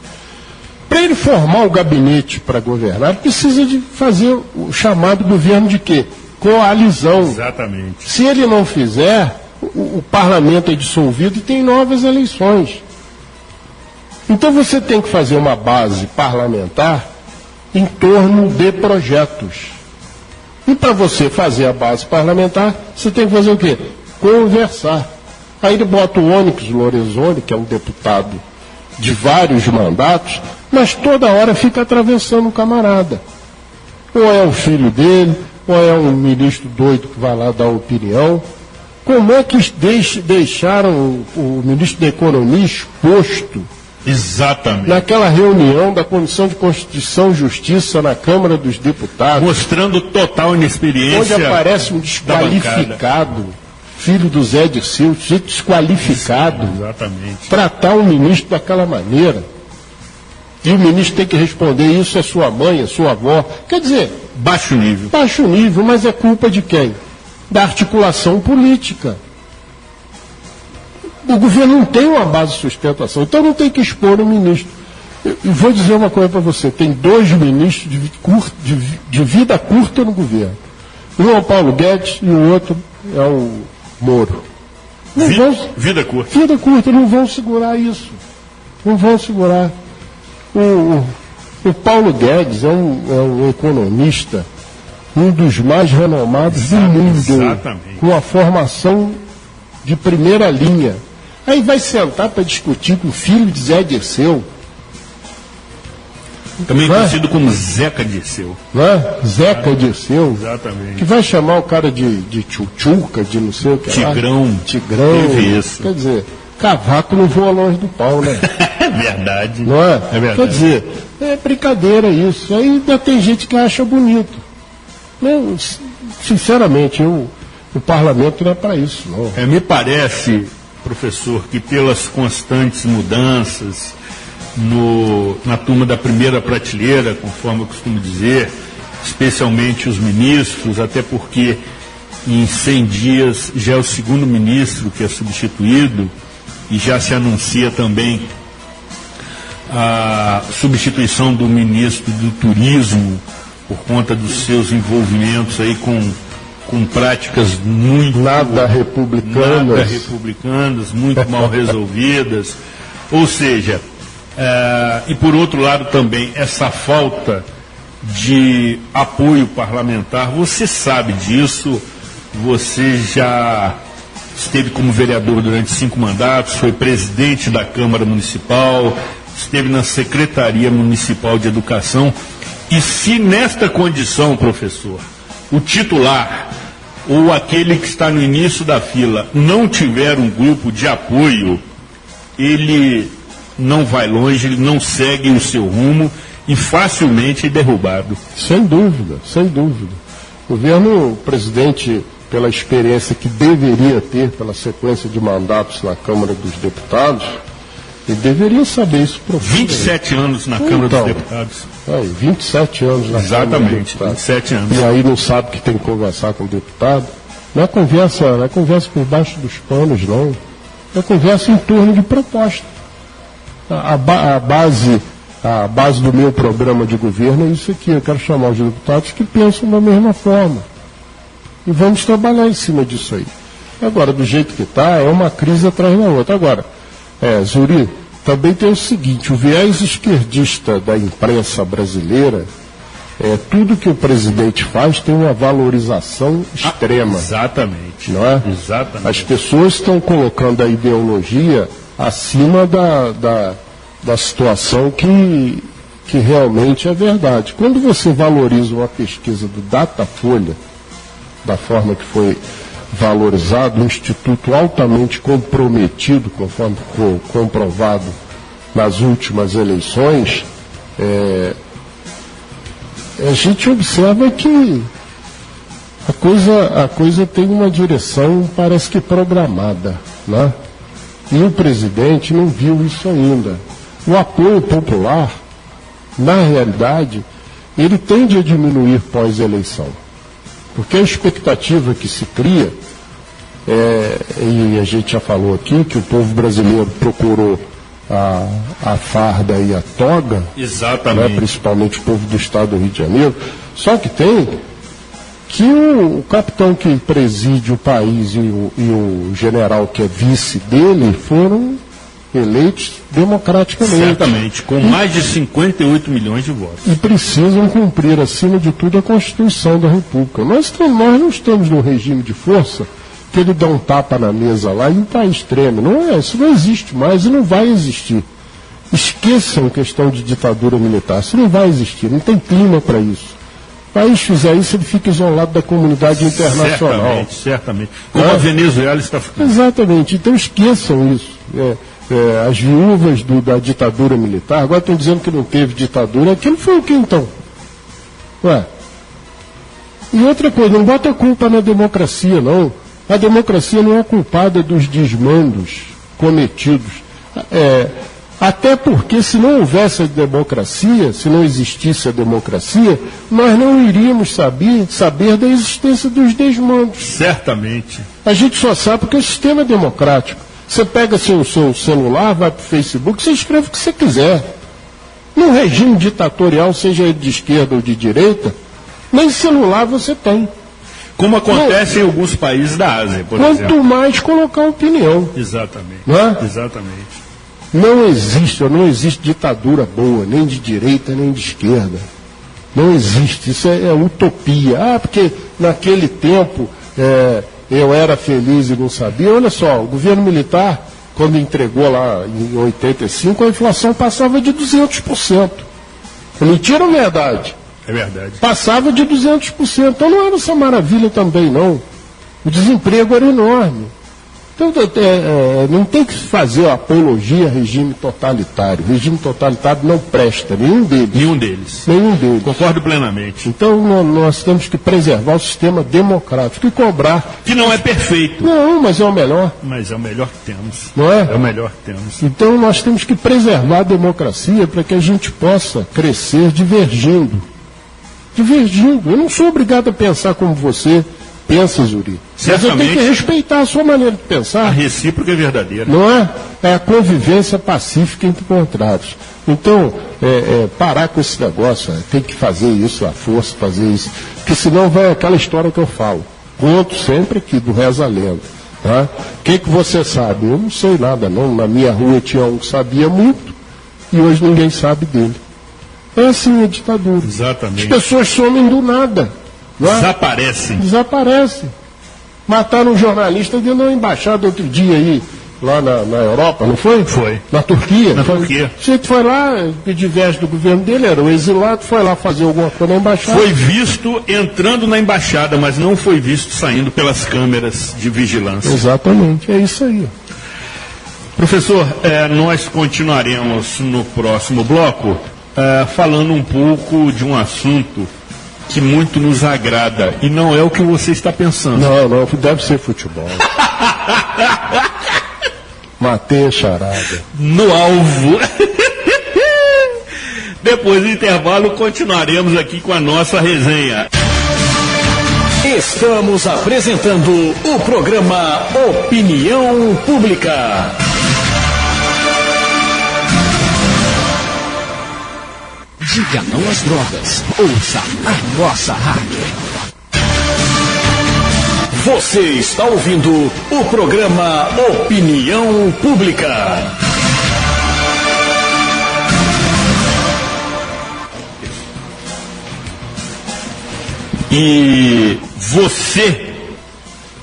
Para ele formar o gabinete para governar, precisa de fazer o chamado governo de quê? Coalizão.
Exatamente.
Se ele não fizer, o parlamento é dissolvido e tem novas eleições. Então você tem que fazer uma base parlamentar em torno de projetos. E para você fazer a base parlamentar, você tem que fazer o quê? Conversar. Aí ele bota o Onyx Lorenzoni, que é um deputado de vários mandatos, mas toda hora fica atravessando o camarada. Ou é o filho dele, ou é um ministro doido que vai lá dar opinião. Como é que deixaram o ministro da Economia exposto?
Exatamente.
Naquela reunião da Comissão de Constituição e Justiça na Câmara dos Deputados.
Mostrando total inexperiência.
Onde aparece um desqualificado filho do Zé Dirceu, sujeito desqualificado,
Exatamente.
tratar um ministro daquela maneira. E o ministro tem que responder, isso é sua mãe, é sua avó. Quer dizer,
Baixo nível.
baixo nível, mas é culpa de quem? Da articulação política. O governo não tem uma base de sustentação, então não tem que expor o ministro. E vou dizer uma coisa para você, tem 2 ministros de vida curta no governo. Um é o Paulo Guedes e o outro é o Moro.
Vida curta.
Vida curta, não vão segurar isso. Não vão segurar. O Paulo Guedes é um economista, um dos mais renomados do mundo,
exatamente.
com a formação de primeira linha. Aí vai sentar para discutir com o filho de Zé Dirceu,
Também conhecido como Zeca Dirceu.
né? Zeca Dirceu,
Exatamente.
que vai chamar o cara de tchutchuca, de não sei o que lá. Tigrão.
Teve isso.
Quer dizer, cavaco não voa longe do pau, né?
É verdade.
Não é?
É verdade.
Quer dizer, é brincadeira isso. Aí ainda tem gente que acha bonito. Eu, sinceramente, o parlamento não é para isso, não.
Me parece, professor, que pelas constantes mudanças na turma da primeira prateleira, conforme eu costumo dizer, especialmente os ministros, até porque em 100 dias já é o segundo ministro que é substituído e já se anuncia também a substituição do ministro do Turismo por conta dos seus envolvimentos aí com práticas muito
Nada republicanas.
muito mal resolvidas. Ou seja, e por outro lado também essa falta de apoio parlamentar, você sabe disso, você já esteve como vereador durante 5 mandatos, foi presidente da Câmara Municipal, esteve na Secretaria Municipal de Educação, e se nesta condição, professor, o titular ou aquele que está no início da fila não tiver um grupo de apoio, ele não vai longe, ele não segue o seu rumo e facilmente é derrubado.
Sem dúvida, sem dúvida. O governo, o presidente, pela experiência que deveria ter, pela sequência de mandatos na Câmara dos Deputados, ele deveria saber isso profundamente.
27 anos na Câmara dos Deputados.
27 anos na Câmara dos
Exatamente,
Deputados.
27 anos.
E aí não sabe que tem que conversar com o deputado. Não é conversa por baixo dos panos, não. É conversa em torno de proposta. A base do meu programa de governo é isso aqui. Eu quero chamar os deputados que pensam da mesma forma. E vamos trabalhar em cima disso aí. Agora, do jeito que está, é uma crise atrás da outra. Agora, Zuri, também tem o seguinte, o viés esquerdista da imprensa brasileira, tudo que o presidente faz tem uma valorização extrema.
Exatamente.
Não é?
Exatamente.
As pessoas estão colocando a ideologia acima da situação que realmente é verdade. Quando você valoriza uma pesquisa do Datafolha, da forma que foi valorizado, um instituto altamente comprometido, conforme ficou comprovado nas últimas eleições, a gente observa que a coisa tem uma direção, parece que programada, né? E o presidente não viu isso ainda. O apoio popular, na realidade, ele tende a diminuir pós-eleição. Porque a expectativa que se cria, e a gente já falou aqui, que o povo brasileiro procurou a farda e a toga,
Exatamente.
né, principalmente o povo do estado do Rio de Janeiro, só que tem que o capitão que preside o país e o general que é vice dele foram eleitos democraticamente.
Certamente, com mais de 58 milhões de votos.
E precisam cumprir, acima de tudo, a Constituição da República. Nós não estamos num regime de força que ele dá um tapa na mesa lá e o país treme. Isso não existe mais e não vai existir. Esqueçam a questão de ditadura militar. Isso não vai existir, não tem clima para isso. O país fizer isso, ele fica isolado da comunidade internacional.
Certamente. Como a Venezuela está ficando.
Exatamente. Então esqueçam isso. As viúvas da ditadura militar, agora estão dizendo que não teve ditadura. Aquilo foi o que então? E outra coisa, não bota a culpa na democracia, não. A democracia não é culpada dos desmandos cometidos. Até porque, se não houvesse a democracia, se não existisse a democracia, nós não iríamos saber da existência dos desmandos.
Certamente.
A gente só sabe porque o sistema é democrático. Você pega o seu celular, vai para o Facebook, você escreve o que você quiser. Num regime ditatorial, seja ele de esquerda ou de direita, nem celular você tem.
Como acontece em alguns países da Ásia, por exemplo.
Quanto mais colocar opinião.
Exatamente.
Não é?
Exatamente.
Não existe ditadura boa, nem de direita, nem de esquerda. Não existe, isso é utopia. Porque naquele tempo eu era feliz e não sabia. Olha só, o governo militar, quando entregou lá em 85, a inflação passava de 200%. Mentira ou verdade?
É verdade.
Passava de 200%. Então não era essa maravilha também, não. O desemprego era enorme. Então, não tem que fazer apologia a regime totalitário. Regime totalitário não presta, nenhum deles. Nenhum deles.
Concordo plenamente.
Então, nós temos que preservar o sistema democrático e cobrar.
Que não é perfeito.
Não, mas é o melhor.
Mas é o melhor que temos.
Não é?
É o melhor que temos.
Então, nós temos que preservar a democracia para que a gente possa crescer divergindo. Eu não sou obrigado a pensar como você pensa, Zuri. Mas eu tenho que respeitar a sua maneira de pensar.
A recíproca é verdadeira.
Não é? É a convivência pacífica entre contrários. Então, parar com esse negócio, tem que fazer isso, à força, fazer isso. Porque senão vai aquela história que eu falo. Conto sempre aqui, do Reza a Lenda. Tá? O que você sabe? Eu não sei nada, não. Na minha rua tinha um que sabia muito e hoje ninguém sabe dele. É assim a ditadura.
Exatamente.
As pessoas somem do nada. Desaparecem. Mataram um jornalista dentro da embaixada outro dia aí, lá na Europa, não foi?
Foi.
Na Turquia?
Turquia.
A gente foi lá, pedir veste do governo dele, era o exilado, foi lá fazer alguma coisa na embaixada.
Foi visto entrando na embaixada, mas não foi visto saindo pelas câmeras de vigilância.
Exatamente, é isso aí.
Professor, nós continuaremos no próximo bloco falando um pouco de um assunto que muito nos agrada, e não é o que você está pensando.
Não, deve ser futebol. Matei a charada.
No alvo. Depois do intervalo, continuaremos aqui com a nossa resenha.
Estamos apresentando o programa Opinião Pública. Diga não às drogas. Ouça a nossa rádio. Você está ouvindo o programa Opinião Pública.
E você,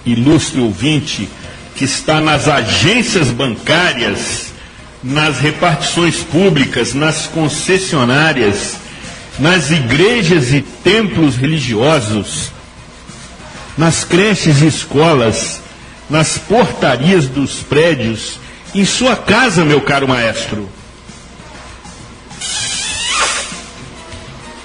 ilustre ouvinte, que está nas agências bancárias, nas repartições públicas, nas concessionárias, nas igrejas e templos religiosos, nas creches e escolas, nas portarias dos prédios, em sua casa, meu caro maestro,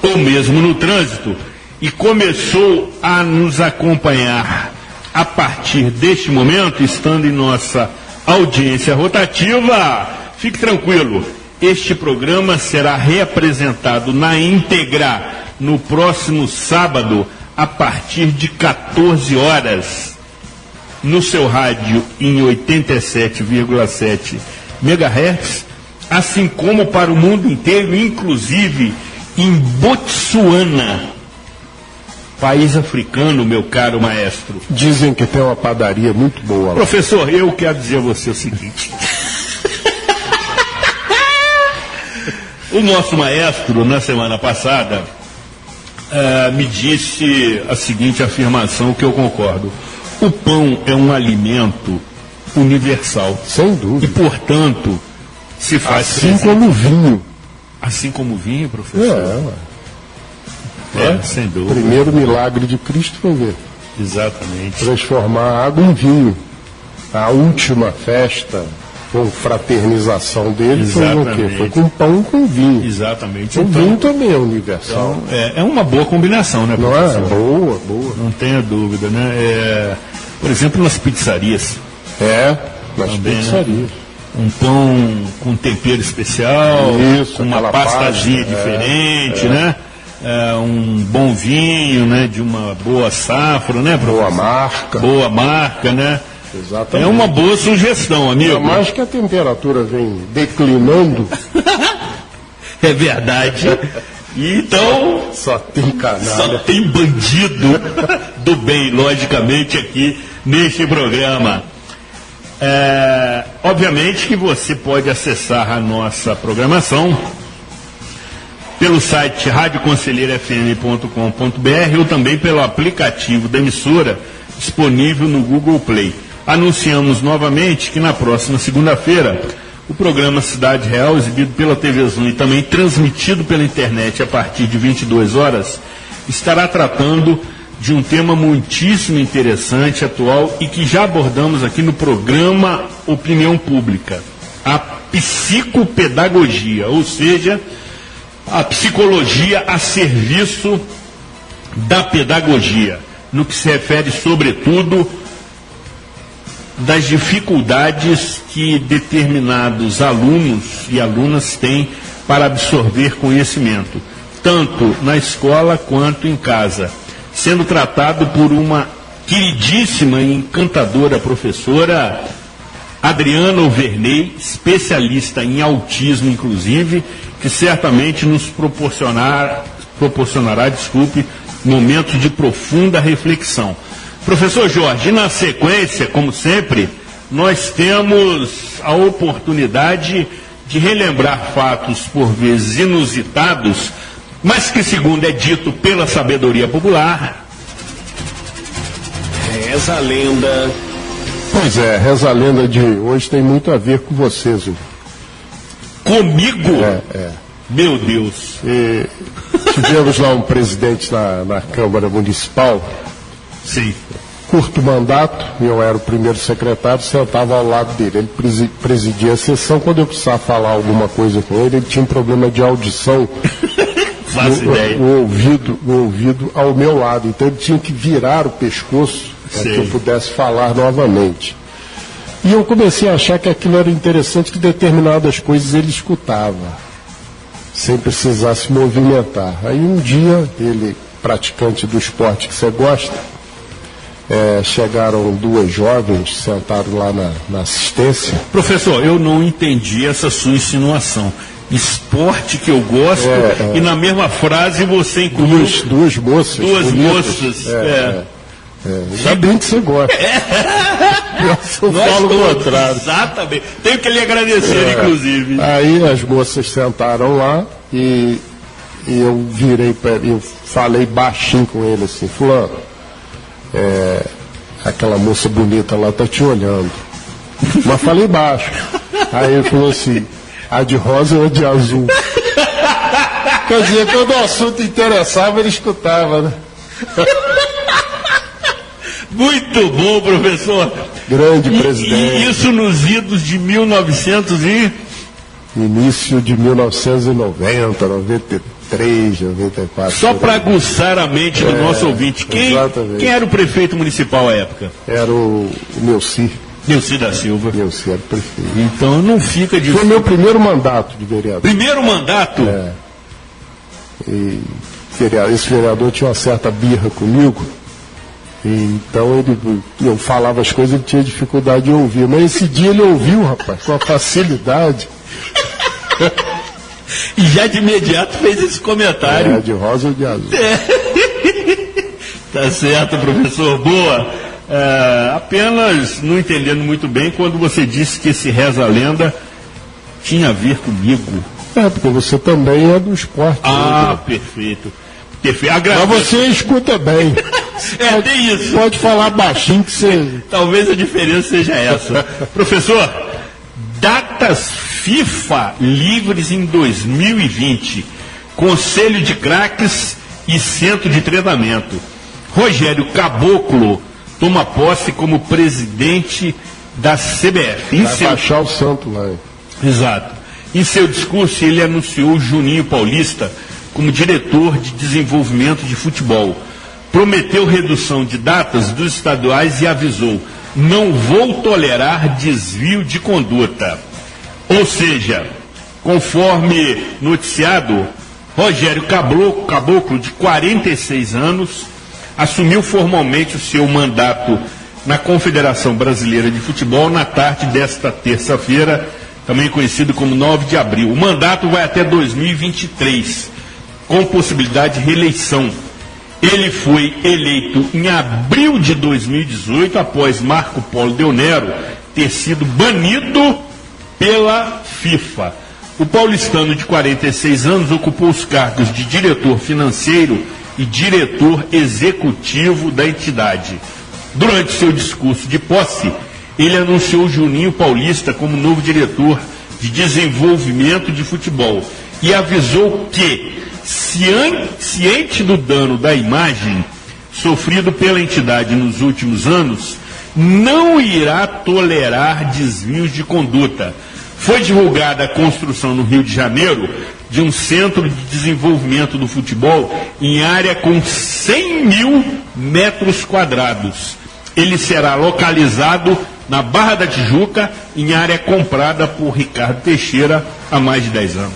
ou mesmo no trânsito, e começou a nos acompanhar a partir deste momento, estando em nossa audiência rotativa, fique tranquilo, este programa será reapresentado na íntegra no próximo sábado, a partir de 14 horas, no seu rádio em 87,7 MHz, assim como para o mundo inteiro, inclusive em Botsuana, país africano, meu caro maestro.
Dizem que tem uma padaria muito boa lá.
Professor, eu quero dizer a você o seguinte. O nosso maestro, na semana passada, me disse a seguinte afirmação que eu concordo. O pão é um alimento universal.
Sem dúvida.
E, portanto, se faz
assim como o vinho.
Assim como o vinho, professor? Sem dúvida.
O primeiro milagre de Cristo foi ver.
Exatamente.
Transformar a água em vinho. A última festa, com fraternização dele, foi o quê? Foi com pão e com vinho.
Exatamente.
O vinho também é universal.
Então, é uma boa combinação, né, professor?
Não é? Boa.
Não tenha dúvida, né? por exemplo, nas pizzarias.
Nas pizzarias.
Né? Um pão com tempero especial,
Isso,
com uma pastazinha diferente, né? Um bom vinho, né? De uma boa safra, né, professor? Boa marca, né?
Exatamente.
É uma boa sugestão, amigo.
Mais que a temperatura vem declinando.
É verdade. Então,
só tem canalha.
Só tem bandido do bem, logicamente, aqui neste programa. Obviamente que você pode acessar a nossa programação pelo site radioconselheirofm.com.br ou também pelo aplicativo da emissora disponível no Google Play. Anunciamos novamente que na próxima segunda-feira o programa Cidade Real, exibido pela TV Zoom e também transmitido pela internet a partir de 22 horas, estará tratando de um tema muitíssimo interessante, atual e que já abordamos aqui no programa Opinião Pública, a psicopedagogia, ou seja, a psicologia a serviço da pedagogia, no que se refere, sobretudo, das dificuldades que determinados alunos e alunas têm para absorver conhecimento, tanto na escola quanto em casa, sendo tratado por uma queridíssima e encantadora professora, Adriana Overney, especialista em autismo, inclusive, que certamente nos proporcionará, momentos de profunda reflexão. Professor Jorge, na sequência, como sempre, nós temos a oportunidade de relembrar fatos por vezes inusitados, mas que, segundo é dito pela sabedoria popular,
Reza a lenda.
Pois é, Reza a lenda de hoje tem muito a ver com você, Zul.
Comigo?
É.
Meu Deus.
E tivemos lá um presidente na Câmara Municipal.
Sim.
Curto mandato, eu era o primeiro secretário, sentava ao lado dele. Ele presidia a sessão. Quando eu precisava falar alguma coisa com ele, ele tinha um problema de audição. O ouvido ao meu lado. Então ele tinha que virar o pescoço para que eu pudesse falar novamente. E eu comecei a achar que aquilo era interessante, que determinadas coisas ele escutava, sem precisar se movimentar. Aí um dia, ele, praticante do esporte que você gosta, chegaram duas jovens, sentaram lá na assistência.
Professor, eu não entendi essa sua insinuação. Esporte que eu gosto, e na mesma frase você incluiu
duas moças.
Duas moças.
Já bem que você gosta. Eu falo o contrário.
Exatamente. Tenho que lhe agradecer, inclusive.
Aí as moças sentaram lá e eu eu falei baixinho com ele assim, fulano, aquela moça bonita lá tá te olhando. Mas falei baixo. Aí ele falou assim, a de rosa ou a de azul? Quer dizer, quando o assunto interessava, ele escutava, né?
Muito bom, professor.
Grande presidente.
E isso nos idos de 1900 e...
Início de 1990, 93, 94.
Só para aguçar a mente do nosso ouvinte, quem era o prefeito municipal à época?
Era o Neuci.
Neuci da Silva.
Neuci era o prefeito.
Então não fica de...
Foi meu primeiro mandato de vereador.
Primeiro mandato?
E esse vereador tinha uma certa birra comigo. Então eu falava as coisas, ele tinha dificuldade de ouvir. Mas esse dia ele ouviu, rapaz, com a facilidade.
E já de imediato fez esse comentário.
De rosa ou de azul.
Tá certo, professor. Boa. Apenas não entendendo muito bem quando você disse que esse Reza a Lenda tinha a ver comigo.
Porque você também é do esporte.
Perfeito.
Mas você escuta bem.
Tem isso.
Pode falar baixinho que você...
Talvez a diferença seja essa. Professor, datas FIFA livres em 2020. Conselho de craques e centro de treinamento. Rogério Caboclo toma posse como presidente da CBF.
Vai baixar o santo lá.
Exato. Em seu discurso, ele anunciou Juninho Paulista como diretor de desenvolvimento de futebol, prometeu redução de datas dos estaduais e avisou: não vou tolerar desvio de conduta. Ou seja, conforme noticiado, Rogério Caboclo, de 46 anos, assumiu formalmente o seu mandato na Confederação Brasileira de Futebol na tarde desta terça-feira, também conhecido como 9 de abril. O mandato vai até 2023, com possibilidade de reeleição. Ele foi eleito em abril de 2018, após Marco Polo Del Nero ter sido banido pela FIFA. O paulistano de 46 anos ocupou os cargos de diretor financeiro e diretor executivo da entidade. Durante seu discurso de posse, ele anunciou Juninho Paulista como novo diretor de desenvolvimento de futebol e avisou que, ciente do dano da imagem sofrido pela entidade nos últimos anos, não irá tolerar desvios de conduta. Foi divulgada a construção no Rio de Janeiro de um centro de desenvolvimento do futebol em área com 100 mil metros quadrados. Ele será localizado na Barra da Tijuca, em área comprada por Ricardo Teixeira há mais de 10 anos.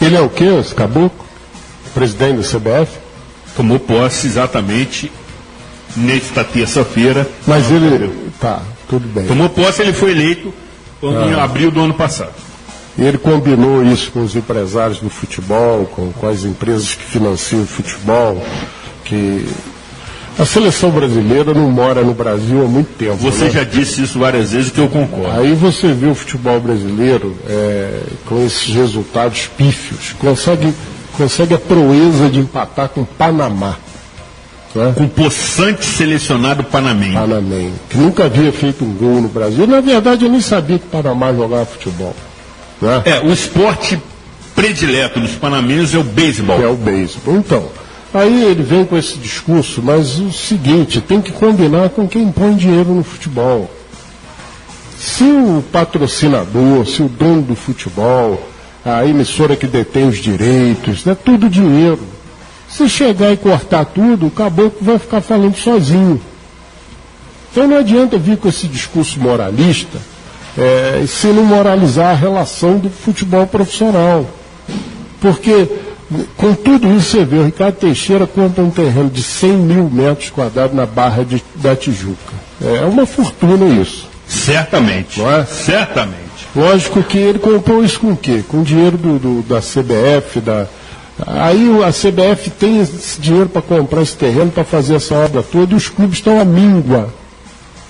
Ele é o quê, esse Caboclo? Presidente da CBF?
Tomou posse exatamente nesta terça-feira.
Mas ele... Tá, tudo bem.
Tomou posse, ele foi eleito em abril do ano passado.
Ele combinou isso com os empresários do futebol, com as empresas que financiam o futebol, que a seleção brasileira não mora no Brasil há muito tempo.
Você já disse isso várias vezes, que eu concordo.
Aí você vê o futebol brasileiro com esses resultados pífios, consegue a proeza de empatar com o Panamá. Né?
Com o possante selecionado panamenho.
Que nunca havia feito um gol no Brasil. Na verdade, eu nem sabia que o Panamá jogava futebol. Né?
O esporte predileto dos panamenhos é o beisebol.
É o beisebol. Então, aí ele vem com esse discurso, mas o seguinte, tem que combinar com quem põe dinheiro no futebol. Se o patrocinador, se o dono do futebol, a emissora que detém os direitos, é tudo dinheiro. Se chegar e cortar tudo, o Caboclo vai ficar falando sozinho. Então não adianta vir com esse discurso moralista se não moralizar a relação do futebol profissional. Porque com tudo isso você vê, o Ricardo Teixeira compra um terreno de 100 mil metros quadrados na Barra da Tijuca. É uma fortuna isso.
Certamente.
Não é?
Certamente.
Lógico que ele comprou isso com o quê? Com dinheiro da CBF, Aí a CBF tem esse dinheiro para comprar esse terreno, para fazer essa obra toda, e os clubes estão à míngua.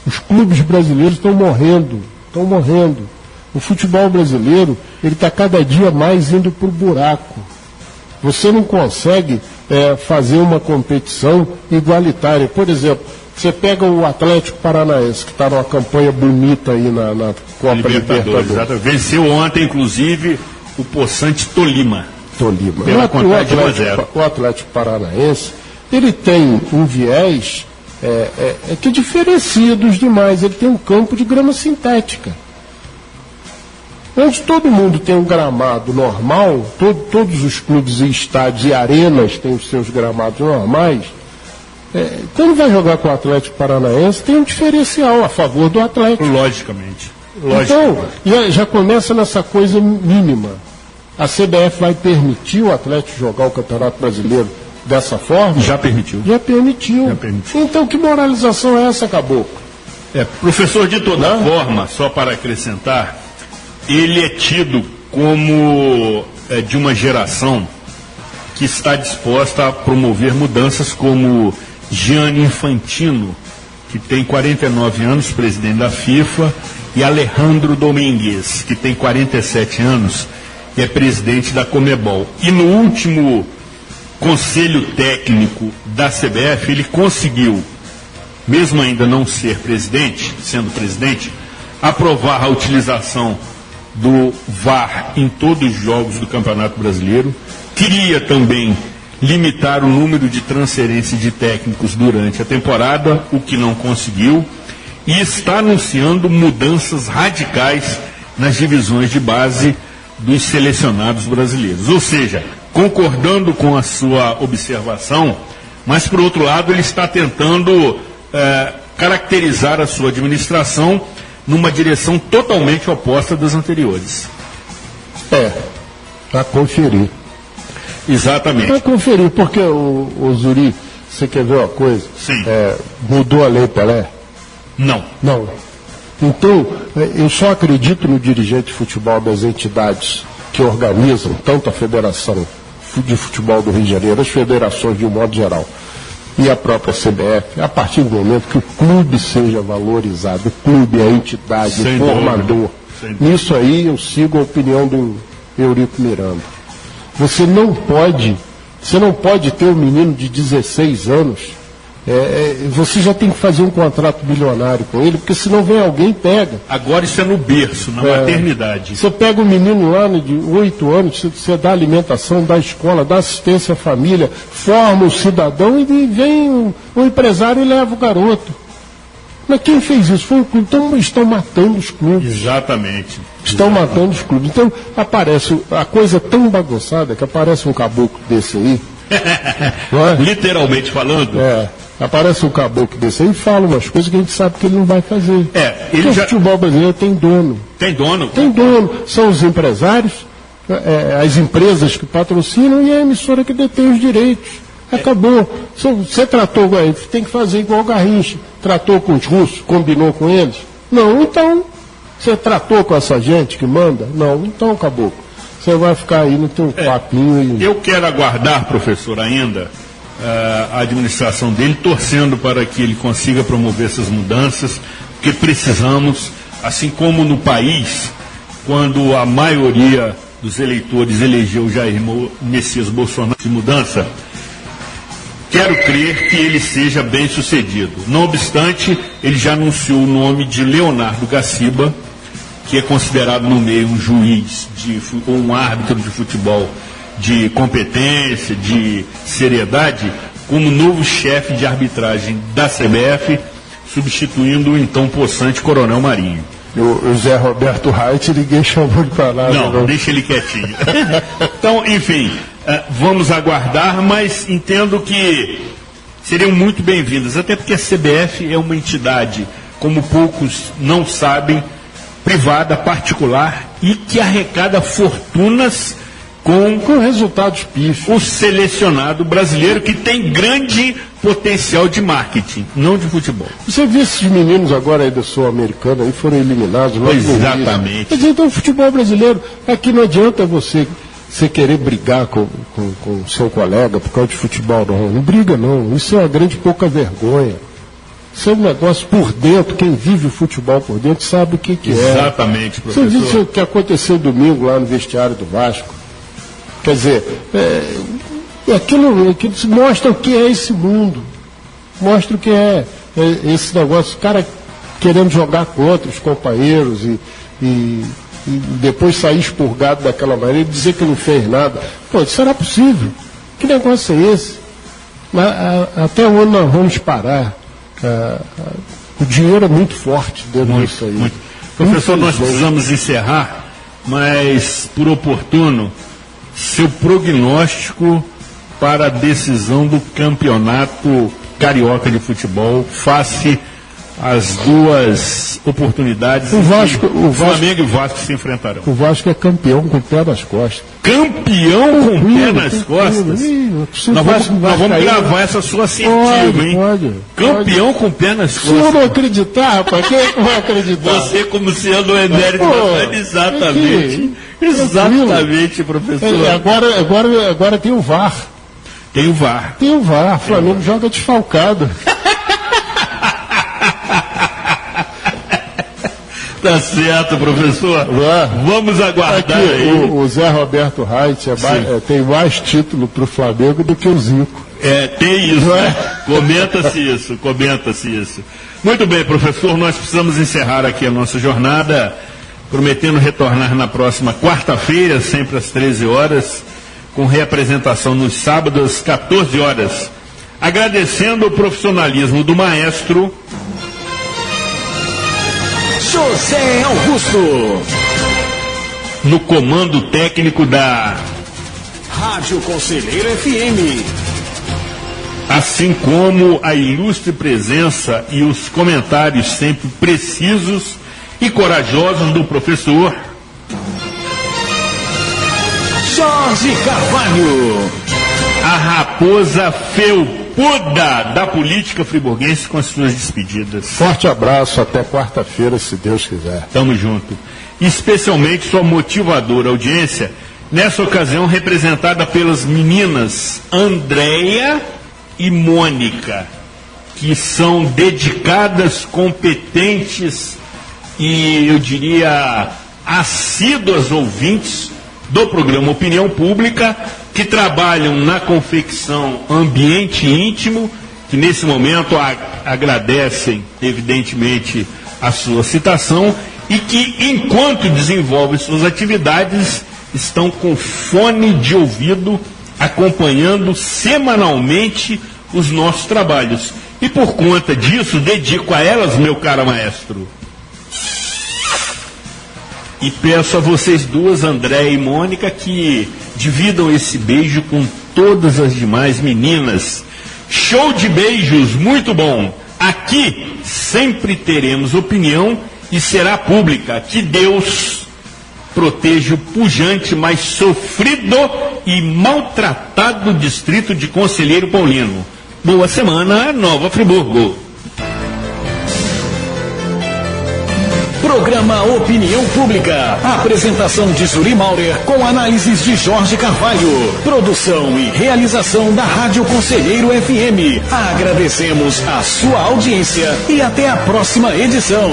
Os clubes brasileiros estão morrendo. O futebol brasileiro, ele está cada dia mais indo para o buraco. Você não consegue fazer uma competição igualitária. Por exemplo, você pega o Atlético Paranaense, que está numa campanha bonita aí na Copa Libertadores.
Venceu ontem, inclusive, o possante Tolima. Pela contagem de 1-0.
O Atlético Paranaense, ele tem um viés que diferencia dos demais. Ele tem um campo de grama sintética. Onde todo mundo tem um gramado normal, todos os clubes e estádios e arenas têm os seus gramados normais, quando vai jogar com o Atlético Paranaense, tem um diferencial a favor do Atlético.
Logicamente.
Então, já começa nessa coisa mínima. A CBF vai permitir o Atlético jogar o Campeonato Brasileiro dessa forma?
Já permitiu.
Então, que moralização é essa, Caboclo?
Professor, de toda forma, só para acrescentar, ele é tido como de uma geração que está disposta a promover mudanças, como Gianni Infantino, que tem 49 anos, presidente da FIFA, e Alejandro Domingues, que tem 47 anos, que é presidente da Conmebol. E no último conselho técnico da CBF, ele conseguiu, mesmo ainda não sendo presidente, aprovar a utilização do VAR em todos os jogos do Campeonato Brasileiro. Queria também limitar o número de transferência de técnicos durante a temporada, o que não conseguiu, e está anunciando mudanças radicais nas divisões de base dos selecionados brasileiros. Ou seja, concordando com a sua observação, mas, por outro lado, ele está tentando caracterizar a sua administração numa direção totalmente oposta das anteriores.
Para conferir.
Exatamente.
Para conferir, porque o Zuri, você quer ver uma coisa?
Sim.
Mudou a Lei Pelé?
Não.
Então, eu só acredito no dirigente de futebol das entidades que organizam, tanto a Federação de Futebol do Rio de Janeiro, as federações de um modo geral, e a própria CBF, a partir do momento que o clube seja valorizado, o clube, a entidade, o formador. Nisso aí eu sigo a opinião do Eurico Miranda. Você não pode ter um menino de 16 anos, você já tem que fazer um contrato bilionário com ele, porque senão vem alguém e pega.
Agora isso é no berço, na maternidade.
Você pega um menino lá de 8 anos, você dá alimentação, dá escola, dá assistência à família, forma o cidadão e vem um empresário e leva o garoto. Mas quem fez isso? Foi o clube. Então estão matando os clubes.
Exatamente.
Estão matando os clubes. Então aparece a coisa tão bagunçada que aparece um caboclo desse aí.
Literalmente falando.
Aparece um caboclo desse aí e fala umas coisas que a gente sabe que ele não vai fazer.
O
futebol brasileiro tem dono.
Tem dono?
Tem dono. São os empresários, as empresas que patrocinam e a emissora que detém os direitos. Acabou. Você tratou, tem que fazer igual o Garrincha. Tratou com os russos, combinou com eles? Não, então. Você tratou com essa gente que manda? Não, então acabou. Você vai ficar aí no teu papinho.
Eu quero aguardar, professor, ainda a administração dele, torcendo para que ele consiga promover essas mudanças, porque precisamos, assim como no país, quando a maioria dos eleitores elegeu Jair Messias Bolsonaro de mudança, quero crer que ele seja bem sucedido. Não obstante, ele já anunciou o nome de Leonardo Gaciba, que é considerado no meio um juiz ou um árbitro de futebol de competência, de seriedade, como novo chefe de arbitragem da CBF, substituindo o então possante Coronel Marinho.
O Zé Roberto Reit, ninguém chamou de palavra.
Não, deixa ele quietinho. Então, enfim, vamos aguardar, mas entendo que seriam muito bem-vindas, até porque a CBF é uma entidade, como poucos não sabem, privada, particular, e que arrecada fortunas com
resultados pífios.
O selecionado brasileiro, que tem grande potencial de marketing, não de futebol.
Você viu esses meninos agora aí da Sul-Americana aí foram eliminados logo.
Exatamente.
Quer dizer, então o futebol brasileiro, aqui não adianta você querer brigar com o seu colega por causa de futebol, não briga não, isso é uma grande pouca vergonha. Isso é um negócio por dentro, quem vive o futebol por dentro sabe o que é.
Exatamente, professor.
Você viu o que aconteceu domingo lá no vestiário do Vasco? Quer dizer, aquilo mostra o que é esse mundo, mostra o que é esse negócio, o cara querendo jogar contra os companheiros e depois sair expurgado daquela maneira e dizer que não fez nada. Pô, isso será possível? Que negócio é esse? Até onde nós vamos parar? O dinheiro é muito forte dentro disso aí.
Muito. Professor, nós precisamos encerrar, mas por oportuno, seu prognóstico para a decisão do campeonato carioca de futebol face às duas oportunidades. Flamengo e Vasco se enfrentarão.
O Vasco é campeão com o pé nas costas.
Campeão com o pé nas costas? Nós vamos gravar essa sua assertiva, hein?
Pode.
Campeão com o pé nas costas.
Se eu não acreditar, rapaz, quem é que vai acreditar?
Você, como sendo o emérito, exatamente. Exatamente, professor.
Agora tem o VAR.
Tem o VAR.
Tem o VAR. O Flamengo joga desfalcado.
Tá certo, professor. Vamos aguardar
aqui,
aí.
O Zé Roberto Reit tem mais título para o Flamengo do que o Zico.
Tem isso. Comenta-se isso. Muito bem, professor, nós precisamos encerrar aqui a nossa jornada, prometendo retornar na próxima quarta-feira, sempre às 13 horas, com reapresentação nos sábados às 14 horas. Agradecendo o profissionalismo do maestro
José Augusto,
no comando técnico da
Rádio Conselheiro FM.
assim como a ilustre presença e os comentários sempre precisos e corajosos do professor
Jorge Carvalho,
a raposa felpuda da política friburguense, com as suas despedidas.
Forte abraço, até quarta-feira, se Deus quiser.
Tamo junto. Especialmente sua motivadora audiência, nessa ocasião representada pelas meninas Andréia e Mônica, que são dedicadas, competentes e, eu diria, assíduas ouvintes do programa Opinião Pública, que trabalham na confecção Ambiente Íntimo, que nesse momento agradecem, evidentemente, a sua citação, e que, enquanto desenvolvem suas atividades, estão com fone de ouvido, acompanhando semanalmente os nossos trabalhos. E por conta disso, dedico a elas, meu caro maestro. E peço a vocês duas, André e Mônica, que dividam esse beijo com todas as demais meninas. Show de beijos, muito bom. Aqui sempre teremos opinião e será pública. Que Deus proteja o pujante, mas sofrido e maltratado distrito de Conselheiro Paulino. Boa semana, Nova Friburgo.
Programa Opinião Pública. Apresentação de Zuri Maurer com análises de Jorge Carvalho. Produção e realização da Rádio Conselheiro FM. Agradecemos a sua audiência e até a próxima edição.